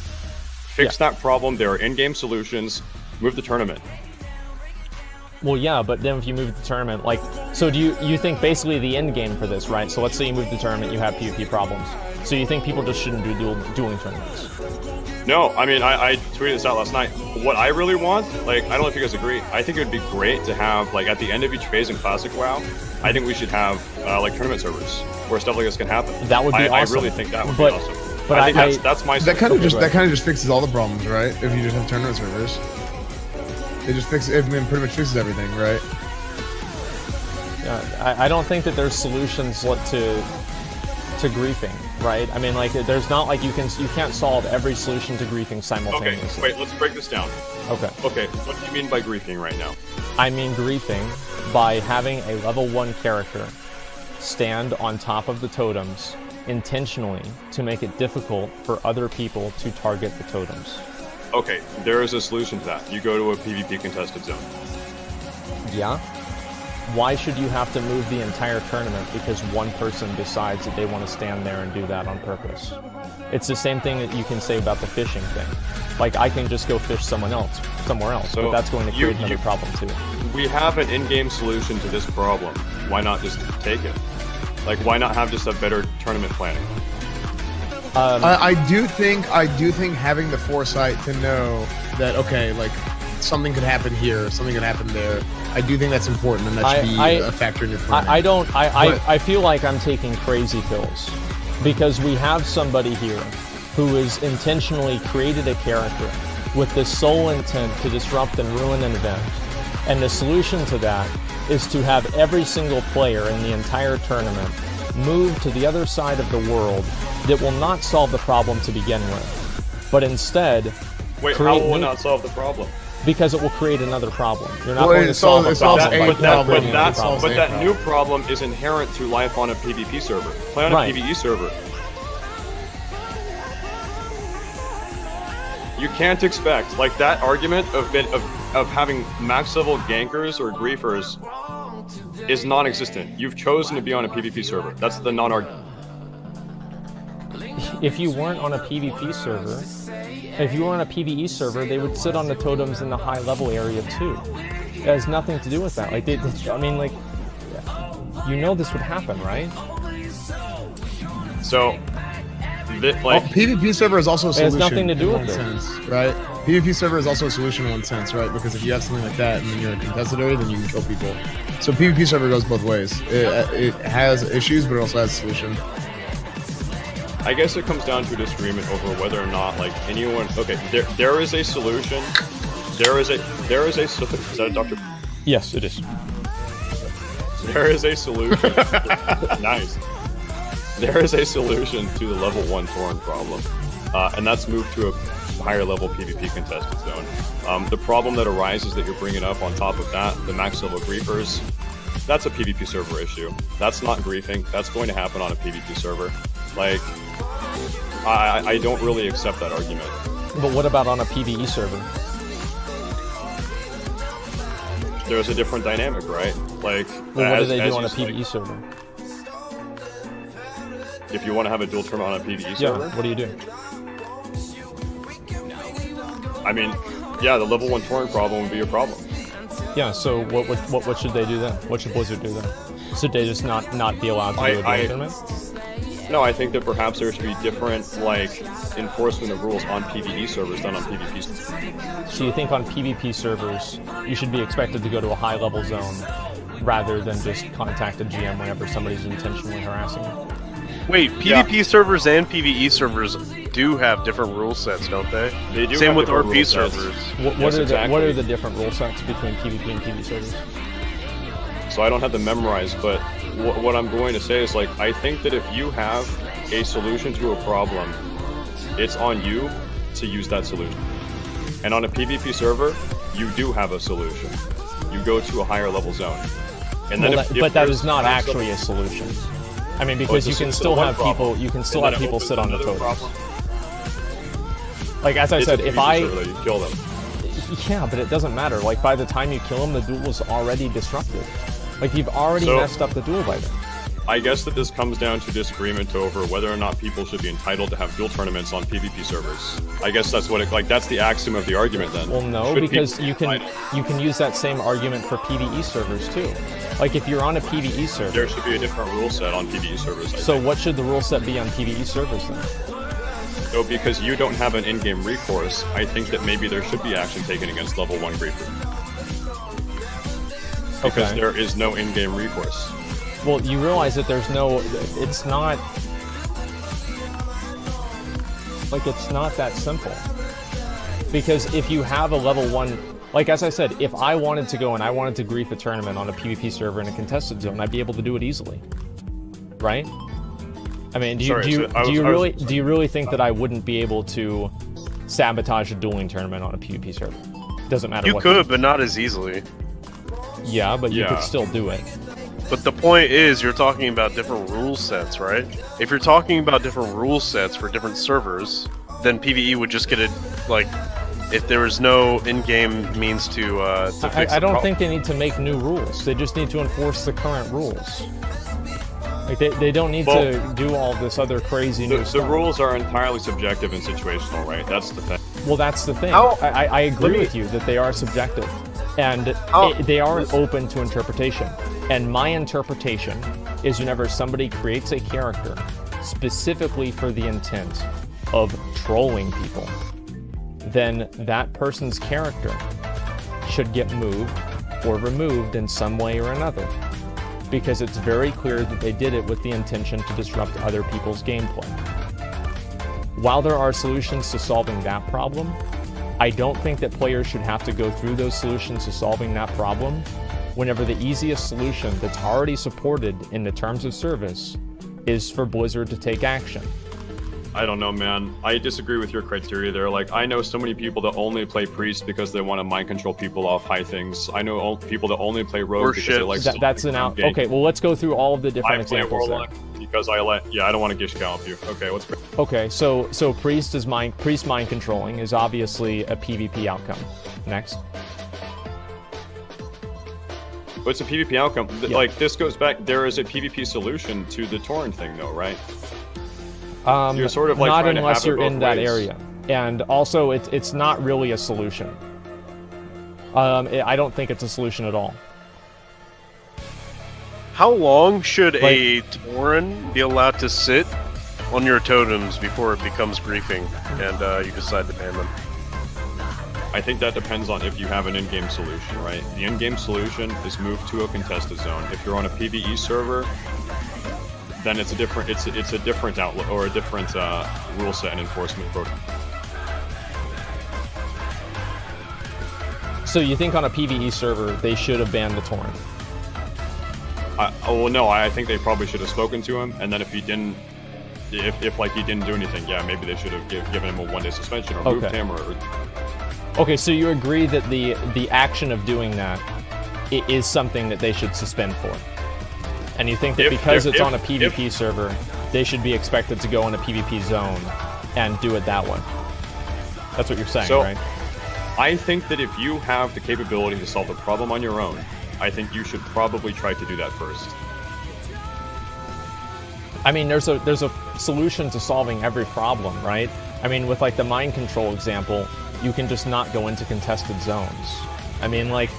Fix that problem. There are in-game solutions. Move the tournament. Well, yeah, but then if you move the tournament, like, so do you think basically the end game for this, right? So let's say you move the tournament, you have PvP problems. So you think people just shouldn't do dueling tournaments? No, I mean, I tweeted this out last night. What I really want, like, I don't know if you guys agree, I think it would be great to have, like, at the end of each phase in Classic WoW, I think we should have, like, tournament servers where stuff like this can happen. That would be awesome. I really think that would be awesome. But I think that's my That kind of solution. just fixes all the problems, right? If you just have tournament servers, it just pretty much fixes everything, right? I don't think that there's solutions to griefing, right? I mean, like, there's not like you can't solve every solution to griefing Okay, simultaneously. wait, let's break this down. Okay. Okay, what do you mean by griefing right now? I mean griefing by having a level 1 character stand on top of the totems intentionally to make it difficult for other people to target the totems. Okay, there is a solution to that. You go to a PvP contested zone. Yeah? Why should you have to move the entire tournament because one person decides that they want to stand there and do that on purpose? It's the same thing that you can say about the fishing thing. Like, I can just go fish somewhere else, So but that's going to create another problem too. We have an in-game solution to this problem. Why not just take it? Like, why not have just a better tournament planning? I do think having the foresight to know that, okay, like, something could happen here, something could happen there. I do think that's important, and that should be a factor in your planning. I feel like I'm taking crazy pills because we have somebody here who has intentionally created a character with the sole intent to disrupt and ruin an event. And the solution to that is to have every single player in the entire tournament move to the other side of the world that will not solve the problem to begin with, but instead Wait, how will it not solve the problem? because it will create another problem. You're not Well, going to it solve a solves- it solves problem a by problem. creating But another it solves problem. a that problem. new problem is inherent to life on a PvP server. Play on a Right. PvE server. You can't expect, like, that argument of having max level gankers or griefers is non-existent. You've chosen to be on a PvP server. That's the non-argument. If you weren't on a PvP server, if you were on a PvE server, they would sit on the totems in the high level area too. It has nothing to do with that. Like, I mean, like, you know this would happen, right? So, PvP server is also a It solution. has nothing to do in with one it. sense, right? PvP server is also a solution in one sense, right? Because if you have something like that and then you're in a contested area, then you can kill people. So PvP server goes both ways. It has issues, but it also has a solution. I guess it comes down to a disagreement over whether or not, like, anyone. Okay, there is a solution. There is a solution. Is that a Dr. Yes, it is. There is a solution. Nice. There is a solution to the level 1 Tauren problem, and that's move to a higher level PvP contested zone. The problem that arises that you're bringing up on top of that, the max level griefers, that's a PvP server issue. That's not griefing. That's going to happen on a PvP server. Like, I don't really accept that argument. But what about on a PvE server? There's a different dynamic, right? Like, well, what do they do on a PvE server? If you want to have a dual tournament on a PvE server, what do you do? I mean, yeah, the level 1 torrent problem would be a problem. Yeah, so what should they do then? What should Blizzard do then? Should they just not be allowed to do a dual tournament? No, I think that perhaps there should be different, like, enforcement of rules on PvE servers than on PvP servers. So you think on PvP servers, you should be expected to go to a high-level zone rather than just contact a GM whenever somebody's intentionally harassing you? Wait, PvP servers and PvE servers do have different rule sets, don't they? They do. Same have with different RP rule sets. servers. What are the different rule sets between PvP and PvE servers? So I don't have them memorized, but what I'm going to say is, like, I think that if you have a solution to a problem, it's on you to use that solution. And on a PvP server, you do have a solution. You go to a higher level zone. And then but that is not actually a solution. I mean, because you can still have people. You can still have people sit on the totems. Like as I said, if I you kill them. Yeah, but it doesn't matter. Like by the time you kill them, the duel is already disrupted. Like you've already messed up the duel by then. I guess that this comes down to disagreement over whether or not people should be entitled to have duel tournaments on PvP servers. I guess that's what that's the axiom of the argument then. Well, no, because you can use that same argument for PvE servers too. Like if you're on a PvE server, there should be a different rule set on PvE servers. So what should the rule set be on PvE servers then? So because you don't have an in-game recourse, I think that maybe there should be action taken against level 1 griefer. Because there is no in-game recourse. Well, you realize that there's no, it's not that simple. Because if you have a level 1, like as I said, if I wanted to go and I wanted to grief a tournament on a PvP server in a contested zone, I'd be able to do it easily. Right? I mean, do you really think that I wouldn't be able to sabotage a dueling tournament on a PvP server? Doesn't matter what. You could, but not as easily. Yeah, but you could still do it. But the point is, you're talking about different rule sets, right? If you're talking about different rule sets for different servers, then PvE would just get it, like, if there was no in-game means to fix I don't think they need to make new rules. They just need to enforce the current rules. Like they don't need to do all this other crazy new stuff. The rules are entirely subjective and situational, right? That's the thing. Well, that's the thing. I agree with you that they are subjective. And they aren't open to interpretation. And my interpretation is whenever somebody creates a character specifically for the intent of trolling people, then that person's character should get moved or removed in some way or another. Because it's very clear that they did it with the intention to disrupt other people's gameplay. While there are solutions to solving that problem, I don't think that players should have to go through those solutions to solving that problem whenever the easiest solution that's already supported in the terms of service is for Blizzard to take action. I don't know, man. I disagree with your criteria there. Like, I know so many people that only play Priest because they want to mind control people off high things. I know people that only play Rogue because they like... That's an out... Okay, well, let's go through all of the different examples there. Because I don't want to gish count you. Okay, what's... Okay, so Priest mind controlling is obviously a PvP outcome. Next. But it's a PvP outcome. Yeah. Like, this goes back... There is a PvP solution to the Torrent thing, though, right? You're sort of like not unless you're in that area, and also it's not really a solution. I don't think it's a solution at all. How long should a Tauren be allowed to sit on your totems before it becomes griefing and you decide to ban them? I think that depends on if you have an in-game solution, right? The in-game solution is moved to a contested zone. If you're on a PvE server, then it's a different outlet or a different rule set and enforcement protocol. So you think on a PvE server they should have banned the torrent? No, I think they probably should have spoken to him, and then if he didn't if like he didn't do anything, yeah, maybe they should have given him a 1-day suspension or moved him or. Okay, so you agree that the action of doing that is something that they should suspend for, and you think that because it's on a PvP server, they should be expected to go in a PvP zone and do it that way. That's what you're saying, right? I think that if you have the capability to solve the problem on your own, I think you should probably try to do that first. I mean, there's a solution to solving every problem, right? I mean, with like the mind control example, you can just not go into contested zones. I mean, like,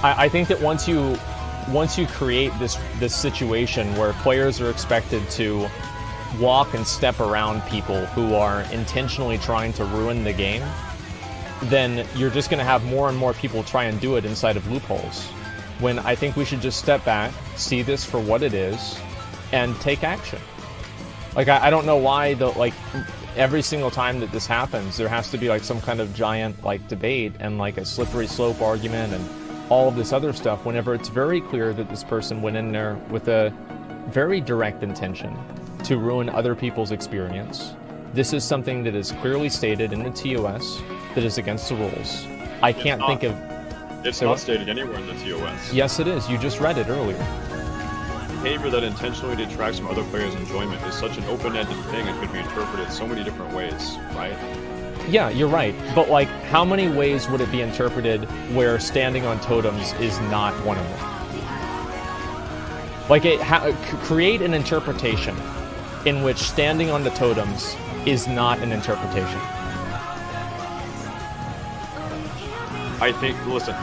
I think that once you create this situation where players are expected to walk and step around people who are intentionally trying to ruin the game, then you're just going to have more and more people try and do it inside of loopholes. When I think we should just step back, see this for what it is, and take action. Like, I don't know why every single time that this happens, there has to be like some kind of giant like debate and like a slippery slope argument and all of this other stuff, whenever it's very clear that this person went in there with a very direct intention to ruin other people's experience. This is something that is clearly stated in the TOS that is against the rules. I can't think of... It's not stated anywhere in the TOS. Yes, it is. You just read it earlier. Behavior that intentionally detracts from other players' enjoyment is such an open-ended thing and could be interpreted so many different ways, right? Yeah, you're right. But like, how many ways would it be interpreted where standing on totems is not one of them? Like, create an interpretation in which standing on the totems is not an interpretation. I think, listen,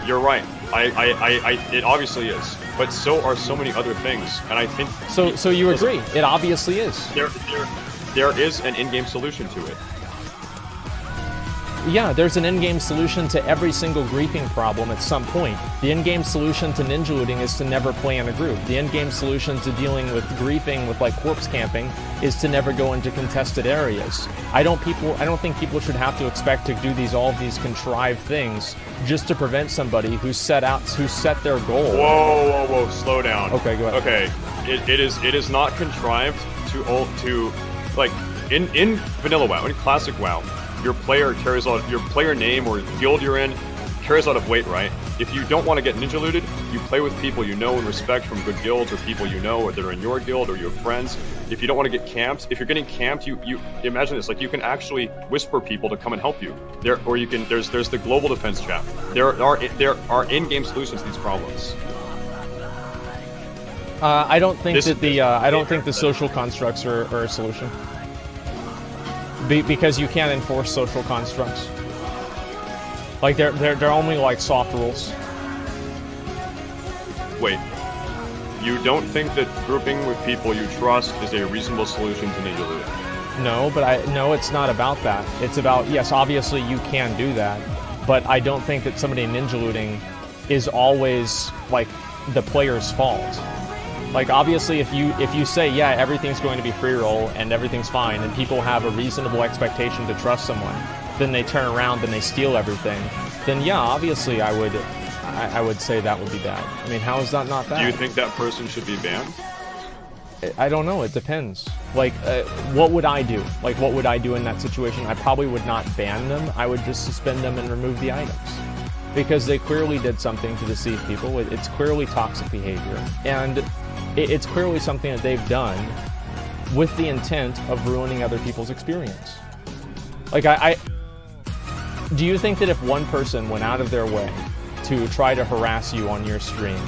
you're right. It obviously is, but so are so many other things, and I think. So you agree? It obviously is. There is an in-game solution to it. Yeah, there's an in-game solution to every single griefing problem at some point. The in-game solution to ninja looting is to never play in a group. The in-game solution to dealing with griefing with like corpse camping is to never go into contested areas. I don't think people should have to expect to do all of these contrived things just to prevent somebody who set their goal. Whoa, slow down. Okay, go ahead. Okay, it is not contrived to like in vanilla WoW, in classic WoW. Your player name or guild you're in carries a lot of weight, right? If you don't want to get ninja looted, you play with people you know and respect from good guilds or people you know or that are in your guild or your friends. If you don't want to get camped, if you're getting camped, you imagine this, like you can actually whisper people to come and help you. There's the global defense chat. There are in-game solutions to these problems. I don't think the social constructs are a solution. Because you can't enforce social constructs. Like they're only like soft rules. Wait, you don't think that grouping with people you trust is a reasonable solution to ninja looting? No, it's not about that. It's about, yes, obviously you can do that, but I don't think that somebody ninja looting is always like the player's fault. Like, obviously, if you say, yeah, everything's going to be free roll and everything's fine, and people have a reasonable expectation to trust someone, then they turn around and they steal everything, then yeah, obviously I would say that would be bad. I mean, how is that not bad? Do you think that person should be banned? I don't know. It depends. Like, what would I do? Like, what would I do in that situation? I probably would not ban them. I would just suspend them and remove the items. Because they clearly did something to deceive people. It's clearly toxic behavior. And it's clearly something that they've done with the intent of ruining other people's experience. Like, do you think that if one person went out of their way to try to harass you on your stream,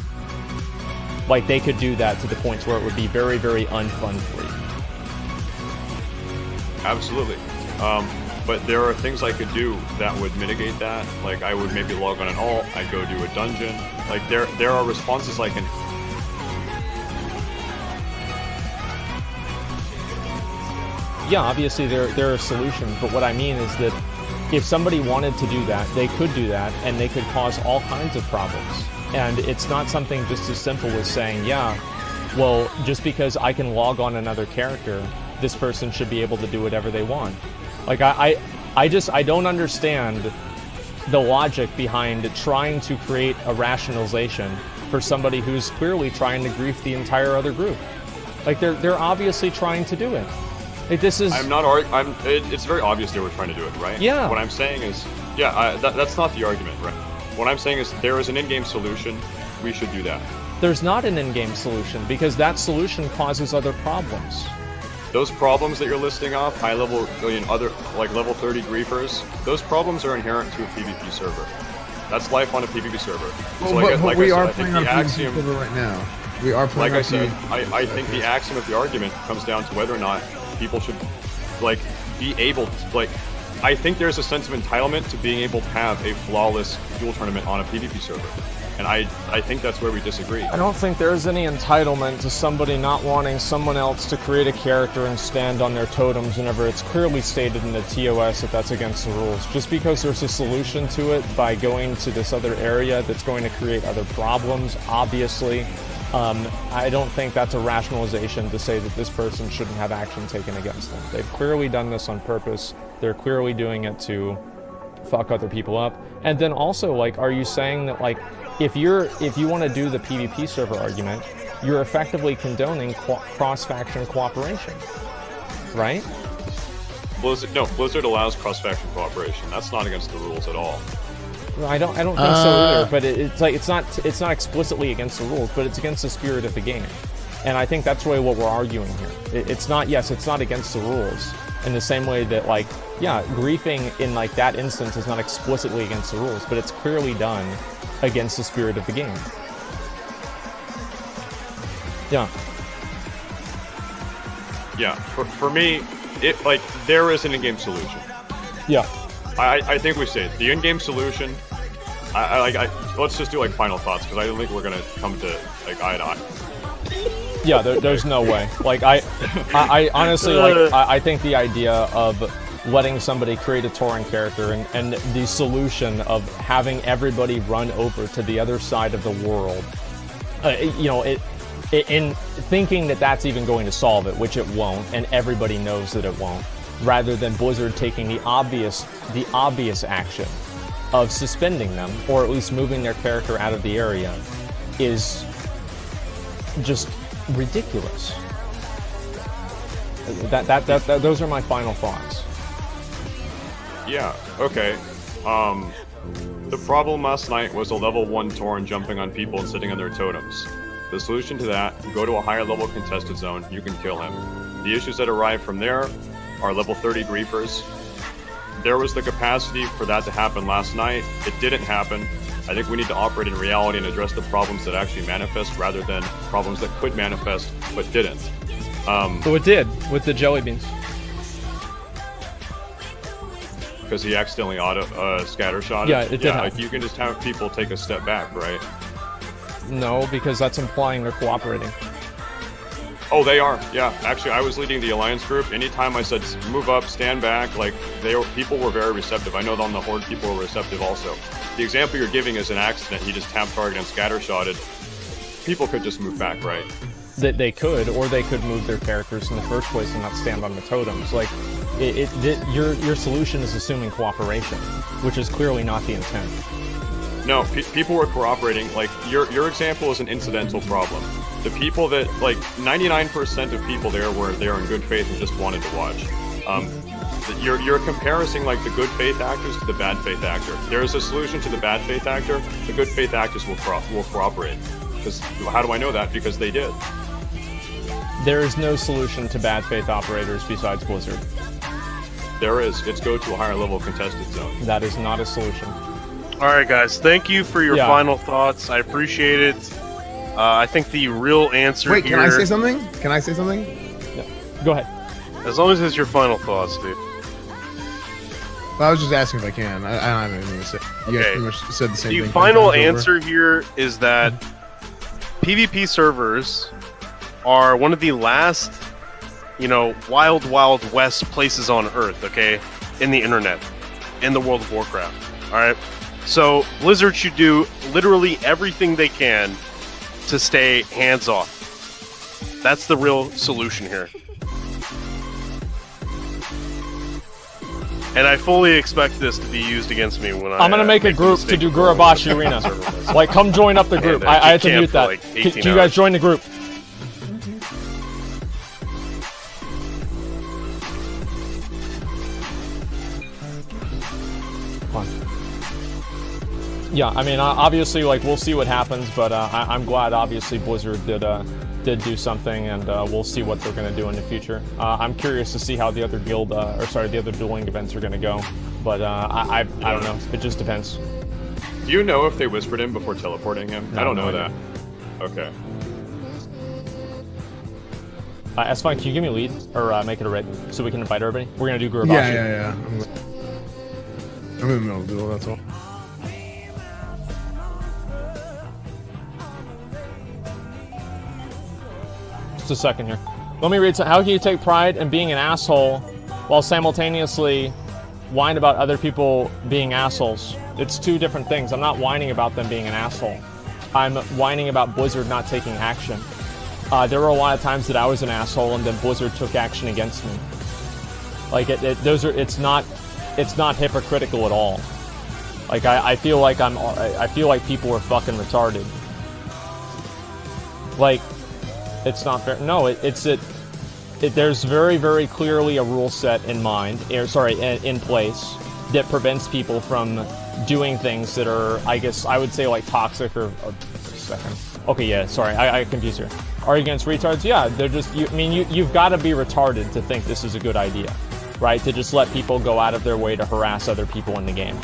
like they could do that to the point where it would be very, very unfun for you? Absolutely. But there are things I could do that would mitigate that. Like, I would maybe log on an alt, I'd go do a dungeon. Like, there are responses I can... Yeah, obviously there are solutions, but what I mean is that if somebody wanted to do that, they could do that, and they could cause all kinds of problems. And it's not something just as simple as saying, yeah, well, just because I can log on another character, this person should be able to do whatever they want. Like, I don't understand the logic behind trying to create a rationalization for somebody who's clearly trying to grief the entire other group. Like they're obviously trying to do it. Like this is. It's very obvious they were trying to do it, right? Yeah. What I'm saying is, yeah, that's not the argument, right? What I'm saying is there is an in-game solution. We should do that. There's not an in-game solution because that solution causes other problems. Those problems that you're listing off, high level, other like level 30 griefers, those problems are inherent to a PvP server. That's life on a PvP server. But we are playing on a PvP server right now. We are playing. Like I said, I think the axiom of the argument comes down to whether or not people should be able to I think there's a sense of entitlement to being able to have a flawless duel tournament on a PvP server. And I think that's where we disagree. I don't think there's any entitlement to somebody not wanting someone else to create a character and stand on their totems whenever it's clearly stated in the TOS that that's against the rules. Just because there's a solution to it by going to this other area that's going to create other problems, obviously, I don't think that's a rationalization to say that this person shouldn't have action taken against them. They've clearly done this on purpose. They're clearly doing it to fuck other people up. And then also, are you saying that, if you want to do the PvP server argument, you're effectively condoning cross-faction cooperation, right? Blizzard allows cross-faction cooperation. That's not against the rules at all. I don't think so either. But it's not explicitly against the rules, but it's against the spirit of the game, and I think that's really what we're arguing here. It's not against the rules in the same way that griefing in that instance is not explicitly against the rules, but it's clearly done against the spirit of the game. Yeah. Yeah. For me, there is an in-game solution. Yeah. I think we say it. The in-game solution. Let's just do final thoughts because I don't think we're gonna come to eye to eye. Yeah, there's no way. I honestly I think the idea of letting somebody create a Tauren character and the solution of having everybody run over to the other side of the world, in thinking that that's even going to solve it, which it won't, and everybody knows that it won't, rather than Blizzard taking the obvious action of suspending them, or at least moving their character out of the area, is just ridiculous. Those are my final thoughts. Yeah, okay. The problem last night was a level 1 Tauren jumping on people and sitting on their totems. The solution to that, go to a higher level contested zone, you can kill him. The issues that arrive from there are level 30 griefers. There was the capacity for that to happen last night. It didn't happen. I think we need to operate in reality and address the problems that actually manifest rather than problems that could manifest but didn't. So it did with the jelly beans. Because he accidentally scattershot it. Yeah, it did happen. You can just have people take a step back, right? No, because that's implying they're cooperating. Oh, they are. Yeah, actually, I was leading the alliance group. Anytime I said move up, stand back, people were very receptive. I know that on the Horde, people were receptive also. The example you're giving is an accident. He just tapped target and scattershotted. People could just move back, right? They could, or they could move their characters in the first place and not stand on the totems. Your solution is assuming cooperation, which is clearly not the intent. No, people were cooperating. Your example is an incidental problem. The people that 99% of people there were there in good faith and just wanted to watch. You're comparing the good faith actors to the bad faith actor. There is a solution to the bad faith actor. The good faith actors will cooperate. Because how do I know that? Because they did. There is no solution to bad faith operators besides Blizzard. There is. It's go to a higher level contested zone. That is not a solution. All right, guys. Thank you for your final thoughts. I appreciate it. I think the real answer here... Wait, can I say something? Yeah. Go ahead. As long as it's your final thoughts, dude. Well, I was just asking if I can. I don't have anything to say. You guys pretty much said the same thing. The final answer here is that PvP servers are one of the last, wild, wild west places on Earth, okay? In the internet. In the World of Warcraft. Alright? So, Blizzard should do literally everything they can to stay hands-off. That's the real solution here. And I fully expect this to be used against me when I'm gonna make a group to do Gurabashi Arena. Come join up the group. I had to mute that. Do you guys join the group? Yeah, I mean, obviously, like, we'll see what happens, but I'm glad, obviously, Blizzard did do something, and we'll see what they're going to do in the future. I'm curious to see how the other the other dueling events are going to go, but I don't know. It just depends. Do you know if they whispered him before teleporting him? No, I don't know no that. Okay. Esfand, can you give me a lead, or make it a red, so we can invite everybody? We're going to do Gurabashi. Yeah. I'm in the middle of the duel, that's all. Just a second here. Let me read. How can you take pride in being an asshole while simultaneously whine about other people being assholes? It's two different things. I'm not whining about them being an asshole. I'm whining about Blizzard not taking action. There were a lot of times that I was an asshole and then Blizzard took action against me. Like it's not hypocritical at all. Like I feel like people are fucking retarded. Like, it's not fair. No, there's very, very clearly a rule set in mind, in place that prevents people from doing things that are, I guess, I would say like toxic or just a second. Okay, yeah, sorry, I confused here. Are you against retards? Yeah, they're just, you've got to be retarded to think this is a good idea, right? To just let people go out of their way to harass other people in the game.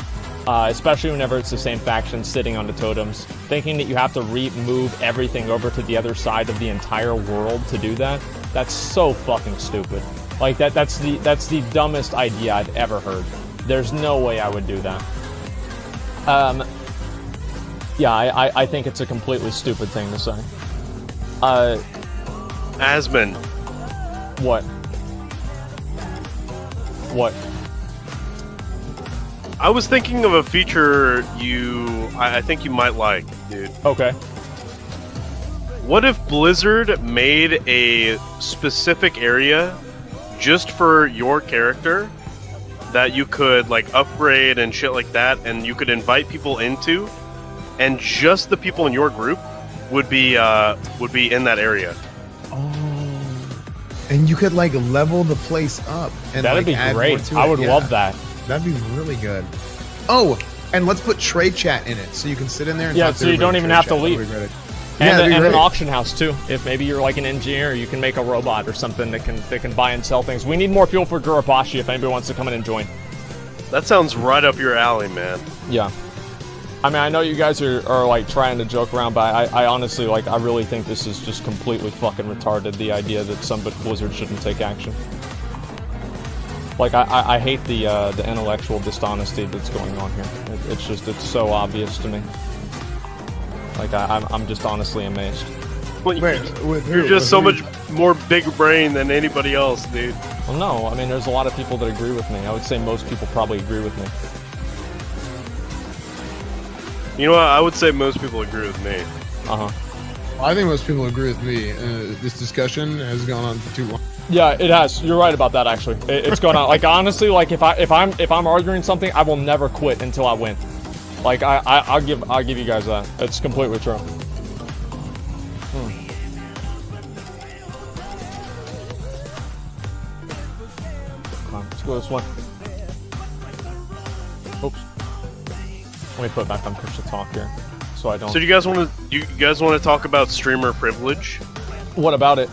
Especially whenever it's the same faction sitting on the totems. Thinking that you have to move everything over to the other side of the entire world to do that, that's so fucking stupid. Like, that's the dumbest idea I've ever heard. There's no way I would do that. Yeah, I think it's a completely stupid thing to say. Asmon. What? What? I was thinking of a feature I think you might like, dude. Okay. What if Blizzard made a specific area just for your character that you could like upgrade and shit like that, and you could invite people into, and just the people in your group would be in that area. Oh, and you could like level the place up. And that'd like, be great. I would love that. That'd be really good. Oh, and let's put trade chat in it, so you can sit in there and talk to so you don't even have to leave. And an auction house too. If maybe you're like an engineer, you can make a robot or something that can buy and sell things. We need more fuel for Gurabashi if anybody wants to come in and join. That sounds right up your alley, man. Yeah. I mean, I know you guys are like trying to joke around, but I honestly, like, I really think this is just completely fucking retarded, the idea that Blizzard shouldn't take action. Like, I hate the intellectual dishonesty that's going on here. It's so obvious to me. Like, I'm just honestly amazed. Well, you're just so much more big brain than anybody else, dude. Well, no, I mean, there's a lot of people that agree with me. I would say most people probably agree with me. You know what? I would say most people agree with me. Uh-huh. I think most people agree with me. This discussion has gone on for too long. Yeah, it has. You're right about that. Actually, it's going on. Like, honestly, like if I'm arguing something, I will never quit until I win. Like I'll give you guys that. It's completely true. Let's go this one. Oops. Let me put it back on push to talk here, so I don't. So do you guys want to talk about streamer privilege? What about it?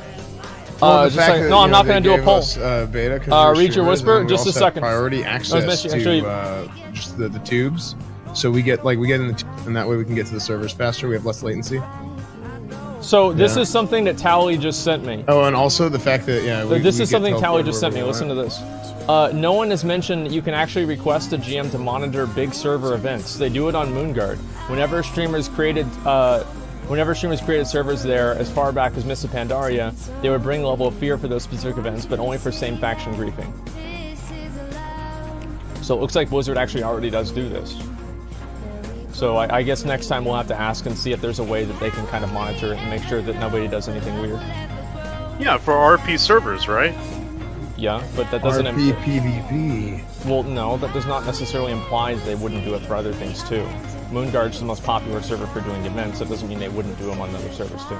Well, just saying, no, I'm not going to do a poll. Beta, read your whisper. Just a second. Priority access to just the tubes, so we get in the and that way we can get to the servers faster. We have less latency. So this is something that Tally just sent me. Oh, and also the fact that this is something Tally just sent me. Listen to this. No one has mentioned that you can actually request a GM to monitor big server events. They do it on Moonguard. Whenever streamers created servers there as far back as Mists of Pandaria, they would bring Level of Fear for those specific events, but only for same faction griefing. So it looks like Blizzard actually already does do this. So I guess next time we'll have to ask and see if there's a way that they can kind of monitor it and make sure that nobody does anything weird. Yeah, for RP servers, right? Yeah, but that doesn't PvP. Well, no, that does not necessarily imply that they wouldn't do it for other things too. Moonguard's the most popular server for doing events. That doesn't mean they wouldn't do them on other servers too.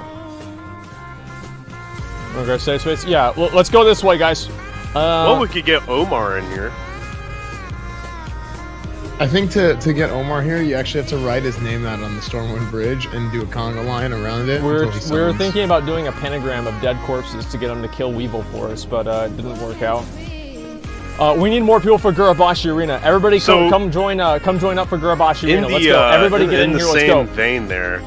Moonguard Staysafe. Yeah, let's go this way, guys. Well, we could get Omar in here. I think to get Omar here, you actually have to write his name out on the Stormwind Bridge and do a conga line around it. We're until he summons. thinking about doing a pentagram of dead corpses to get him to kill Weevil for us, but it didn't work out. We need more people for Gurabashi Arena. Everybody, come join up for Gurabashi Arena. Let's go. Everybody get in here. Let's go. In the same vein, there.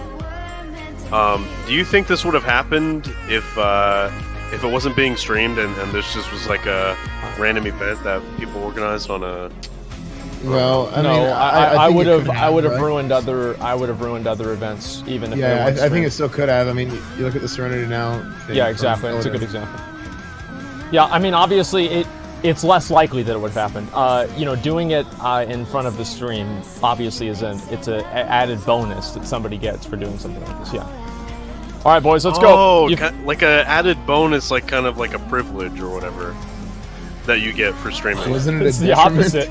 Do you think this would have happened if it wasn't being streamed and this just was like a random event that people organized on a? Well, I mean, I would have right? ruined other events even if yeah, they I think it still could have. I mean, you look at the Serenity now. Yeah, exactly. It's a good example. Yeah, I mean, obviously it's less likely that it would have happened. You know, doing it in front of the stream obviously it's an added bonus that somebody gets for doing something like this. Yeah. All right, boys, let's go. Like a added bonus, like kind of like a privilege or whatever that you get for streaming. Wasn't it it's the opposite.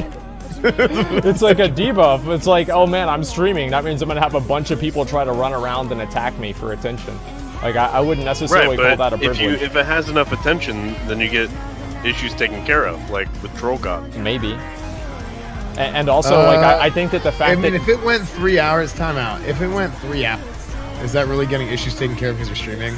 It's like a debuff. It's like, oh man, I'm streaming. That means I'm gonna have a bunch of people try to run around and attack me for attention. Like I wouldn't necessarily call that a privilege. If it has enough attention, then you get issues taken care of, like with Troll God. Maybe. And also, like I think that the fact that if it went 3 hours, timeout. If it went 3 hours, is that really getting issues taken care of because you're streaming?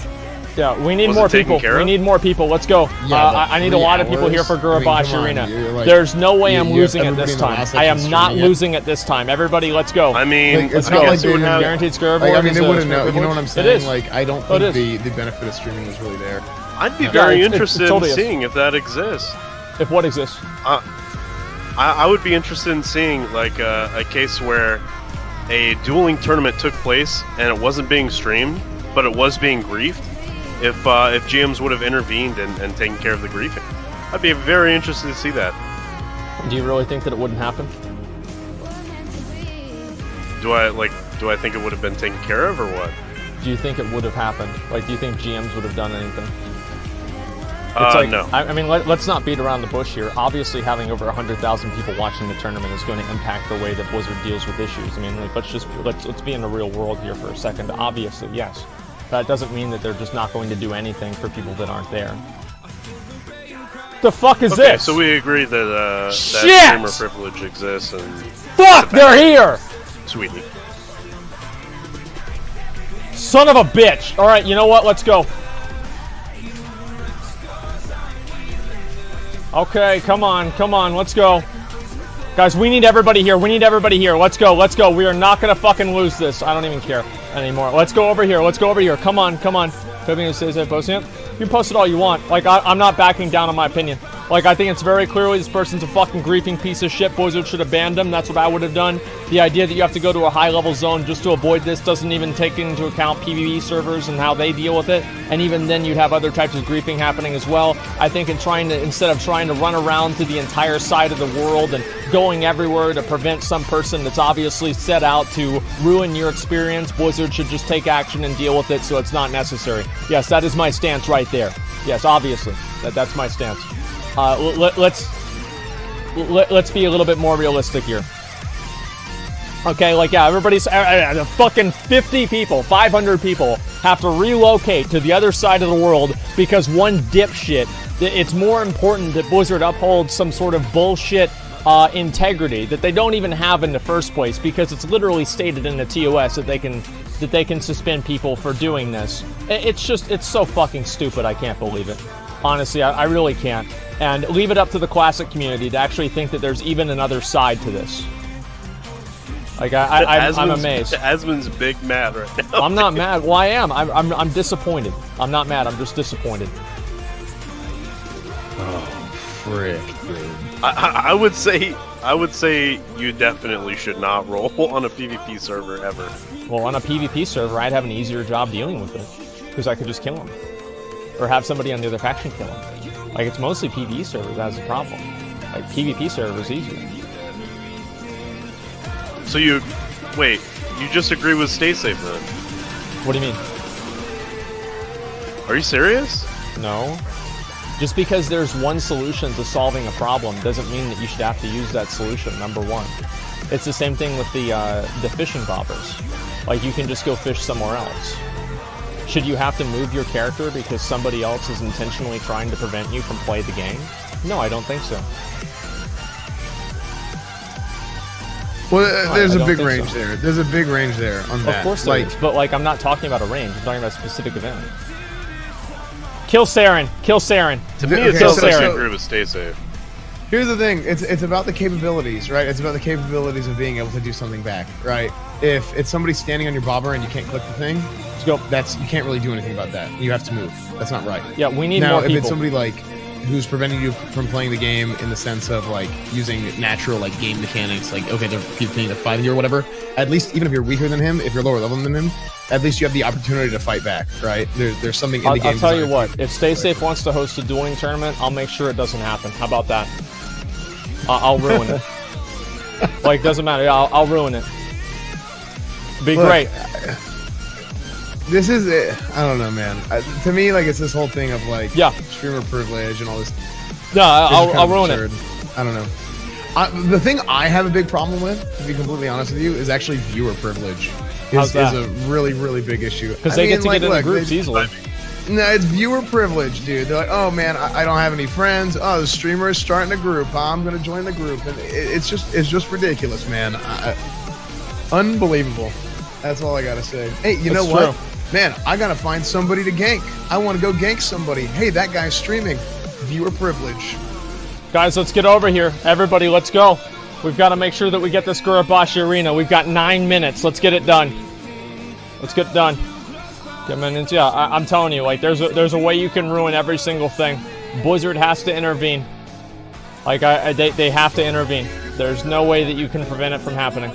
Yeah, we need more people. We need more people. Let's go. Yeah, I need a lot of people here for Gurabashi Arena. Like, there's no way I'm losing it this time. I am not losing it this time. Everybody, let's go. I mean, it's not like they would have guaranteed Scarab. Like, I mean, they wouldn't know. You know what I'm saying? It is. Like, I don't think the benefit of streaming is really there. I'd be very interested in seeing if that exists. If what exists? I would be interested in seeing like a case where a dueling tournament took place and it wasn't being streamed, but it was being griefed. If GMs would have intervened and taken care of the griefing, I'd be very interested to see that. Do you really think that it wouldn't happen? Do I think it would have been taken care of or what? Do you think it would have happened? Like, do you think GMs would have done anything? No. I mean, let's not beat around the bush here. Obviously, having over 100,000 people watching the tournament is going to impact the way that Blizzard deals with issues. I mean, like, let's be in the real world here for a second. Obviously, yes. That doesn't mean that they're just not going to do anything for people that aren't there. The fuck is this? So we agree that streamer privilege exists and... Fuck! They're here! Sweetie. Son of a bitch! Alright, you know what? Let's go. Okay, come on, let's go. Guys, we need everybody here. Let's go. We are not gonna fucking lose this. I don't even care anymore. Let's go over here. Come on. Hoping to Staysafe posting it. You can post it all you want. Like, I'm not backing down on my opinion. Like, I think it's very clearly this person's a fucking griefing piece of shit. Blizzard should have banned him. That's what I would have done. The idea that you have to go to a high-level zone just to avoid this doesn't even take into account PvE servers and how they deal with it. And even then, you'd have other types of griefing happening as well. I think instead of trying to run around to the entire side of the world and going everywhere to prevent some person that's obviously set out to ruin your experience, Blizzard should just take action and deal with it so it's not necessary. Yes, that is my stance right there. Yes, obviously. That's my stance. Let's be a little bit more realistic here. Okay, like, yeah, everybody's fucking 50 people, 500 people have to relocate to the other side of the world because one dipshit. It's more important that Blizzard upholds some sort of bullshit integrity that they don't even have in the first place, because it's literally stated in the TOS that they can suspend people for doing this. It's so fucking stupid. I can't believe it. Honestly, I really can't. And leave it up to the Classic community to actually think that there's even another side to this. Like, I'm amazed. Asmon's big mad right now. I'm not mad. Well, I am. I'm disappointed. I'm not mad. I'm just disappointed. Oh, frick, dude. I would say you definitely should not roll on a PvP server ever. Well, on a PvP server, I'd have an easier job dealing with it because I could just kill him, or have somebody on the other faction kill him. Like, it's mostly PvE servers that's the problem. Like, PvP servers easier. So you just agree with Staysafe then? What do you mean? Are you serious? No. Just because there's one solution to solving a problem doesn't mean that you should have to use that solution, number one. It's the same thing with the fishing bobbers. Like, you can just go fish somewhere else. Should you have to move your character because somebody else is intentionally trying to prevent you from playing the game? No, I don't think so. Well, there's I a don't big think range so. there. There's a big range there on that. Of course there is, but like I'm not talking about a range. I'm talking about a specific event. Kill Saren. Kill Saren. To me, Okay, it sounds like so- you agree with Staysafe. Here's the thing. It's about the capabilities, right? It's about the capabilities of being able to do something back, right? If it's somebody standing on your bobber and you can't click the thing, Let's go. you can't really do anything about that. You have to move. That's not right. Yeah, we need Now, more if people. it's somebody like who's preventing you from playing the game in the sense of like using natural like game mechanics, like okay, they're playing the 5 or whatever. At least even if you're weaker than him, if you're lower level than him, at least you have the opportunity to fight back, right? There's something in the game. I'll tell you designed what. If Staysafe wants to host a dueling tournament, I'll make sure it doesn't happen. How about that? I'll ruin it. Like, doesn't matter. Yeah, I'll ruin it. Be Look, great. This is it. I don't know, man. To me, like it's this whole thing of like Yeah. streamer privilege and all this. No, It's kind I'll of ruin absurd. it. I don't know. The thing I have a big problem with, to be completely honest with you, is actually viewer privilege. How's that? Is a really, really big issue. Because they get to get in the groups easily. No, it's viewer privilege, dude. They're like, oh man, I don't have any friends. Oh, the streamer is starting a group. I'm gonna join the group, and it's just ridiculous, man. Unbelievable. That's all I gotta say. Hey, you know That's what? true. Man, I gotta find somebody to gank. I want to go gank somebody. Hey, that guy's streaming. Viewer privilege. Guys, let's get over here. Everybody, let's go. We've got to make sure that we get this Gurabashi Arena. We've got 9 minutes. Let's get it done. Let's get it done. Yeah, I'm telling you, like, there's a way you can ruin every single thing. Blizzard has to intervene. Like, they have to intervene. There's no way that you can prevent it from happening.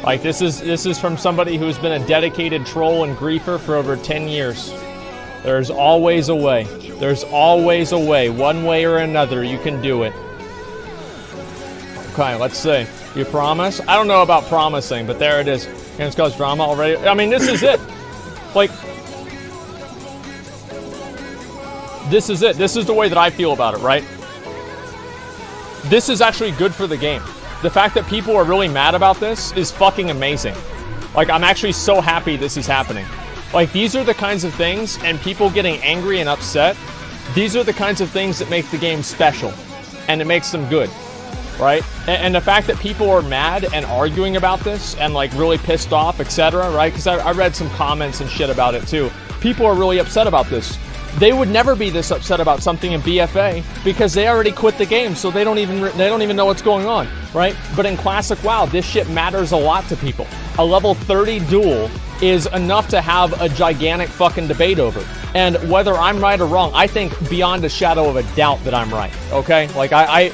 Like, this is from somebody who's been a dedicated troll and griefer for over 10 years. There's always a way. There's always a way. One way or another, you can do it. Okay, let's see. You promise? I don't know about promising, but there it is. It's caused drama already. I mean, this is it. Like, this is it. This is the way that I feel about it, right? This is actually good for the game. The fact that people are really mad about this is fucking amazing. Like, I'm actually so happy this is happening. Like, these are the kinds of things, and people getting angry and upset, these are the kinds of things that make the game special, and it makes them good, right? And the fact that people are mad and arguing about this, and like really pissed off, etc., right? Because I read some comments and shit about it too. People are really upset about this. They would never be this upset about something in BFA because they already quit the game, so they don't even know what's going on, right? But in Classic WoW, this shit matters a lot to people. A level 30 duel is enough to have a gigantic fucking debate over. And whether I'm right or wrong, I think beyond a shadow of a doubt that I'm right, okay? Like, I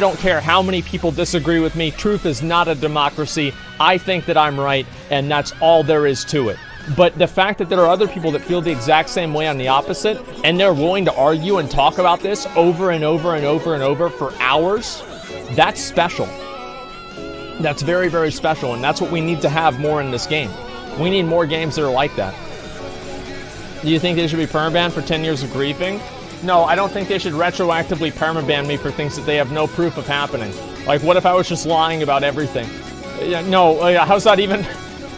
don't care how many people disagree with me. Truth is not a democracy. I think that I'm right, and that's all there is to it. But the fact that there are other people that feel the exact same way on the opposite, and they're willing to argue and talk about this over and over and over and over for hours, that's special. That's very, very special, and that's what we need to have more in this game. We need more games that are like that. Do you think they should be permabanned for 10 years of griefing? No, I don't think they should retroactively permaban me for things that they have no proof of happening. Like, what if I was just lying about everything? No, how's that even...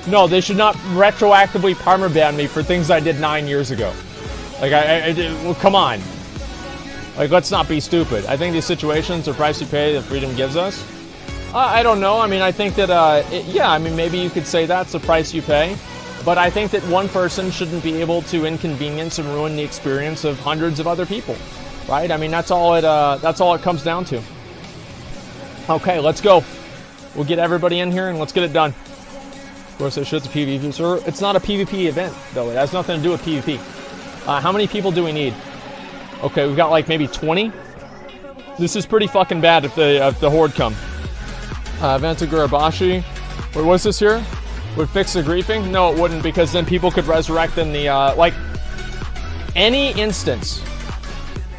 No, they should not retroactively permaban me for things I did 9 years ago. Like, well, come on. Like, let's not be stupid. I think these situations are price you pay that freedom gives us. I don't know. I mean, I think that, yeah, I mean, maybe you could say that's the price you pay. But I think that one person shouldn't be able to inconvenience and ruin the experience of hundreds of other people, right? I mean, that's all it comes down to. Okay, let's go. We'll get everybody in here and let's get it done. Of course, they should. It's a PvP server. It's not a PvP event, though. It has nothing to do with PvP. How many people do we need? Okay, we've got like maybe 20. This is pretty fucking bad if the horde come. Vanta Gurabashi. Wait, what's this here? Would fix the griefing? No, it wouldn't, because then people could resurrect in the, like, any instance.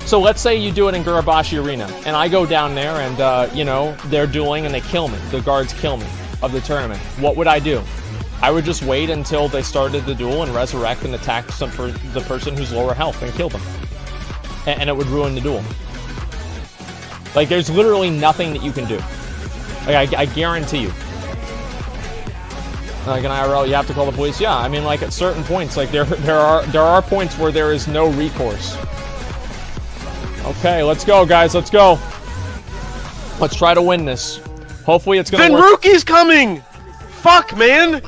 So let's say you do it in Gurabashi Arena, and I go down there and, you know, they're dueling and they kill me. The guards kill me of the tournament. What would I do? I would just wait until they started the duel and resurrect and attack the person who's lower health and kill them. And it would ruin the duel. Like, there's literally nothing that you can do. Like, I guarantee you. Like an IRL, you have to call the police. Yeah, I mean, like at certain points, like there are points where there is no recourse. Okay, let's go, guys. Let's go. Let's try to win this. Hopefully it's gonna work. Venruki's coming! Fuck, man!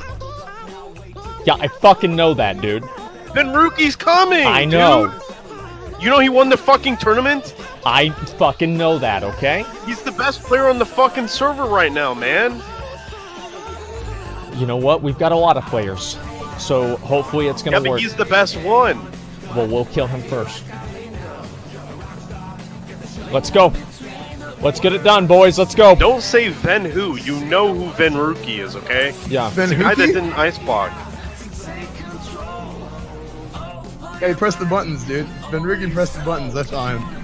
Yeah, I fucking know that, dude. Venruki's coming! I know. Dude. You know he won the fucking tournament? I fucking know that, okay? He's the best player on the fucking server right now, man. You know what? We've got a lot of players. So hopefully it's gonna Yeah, but work. he's the best one. Well, we'll kill him first. Let's go. Let's get it done, boys. Let's go. Don't say Ven who. You know who Venruki is, okay? Yeah. The guy that didn't ice block. Yeah, he pressed the buttons, dude. Venruki pressed the buttons, that's all him.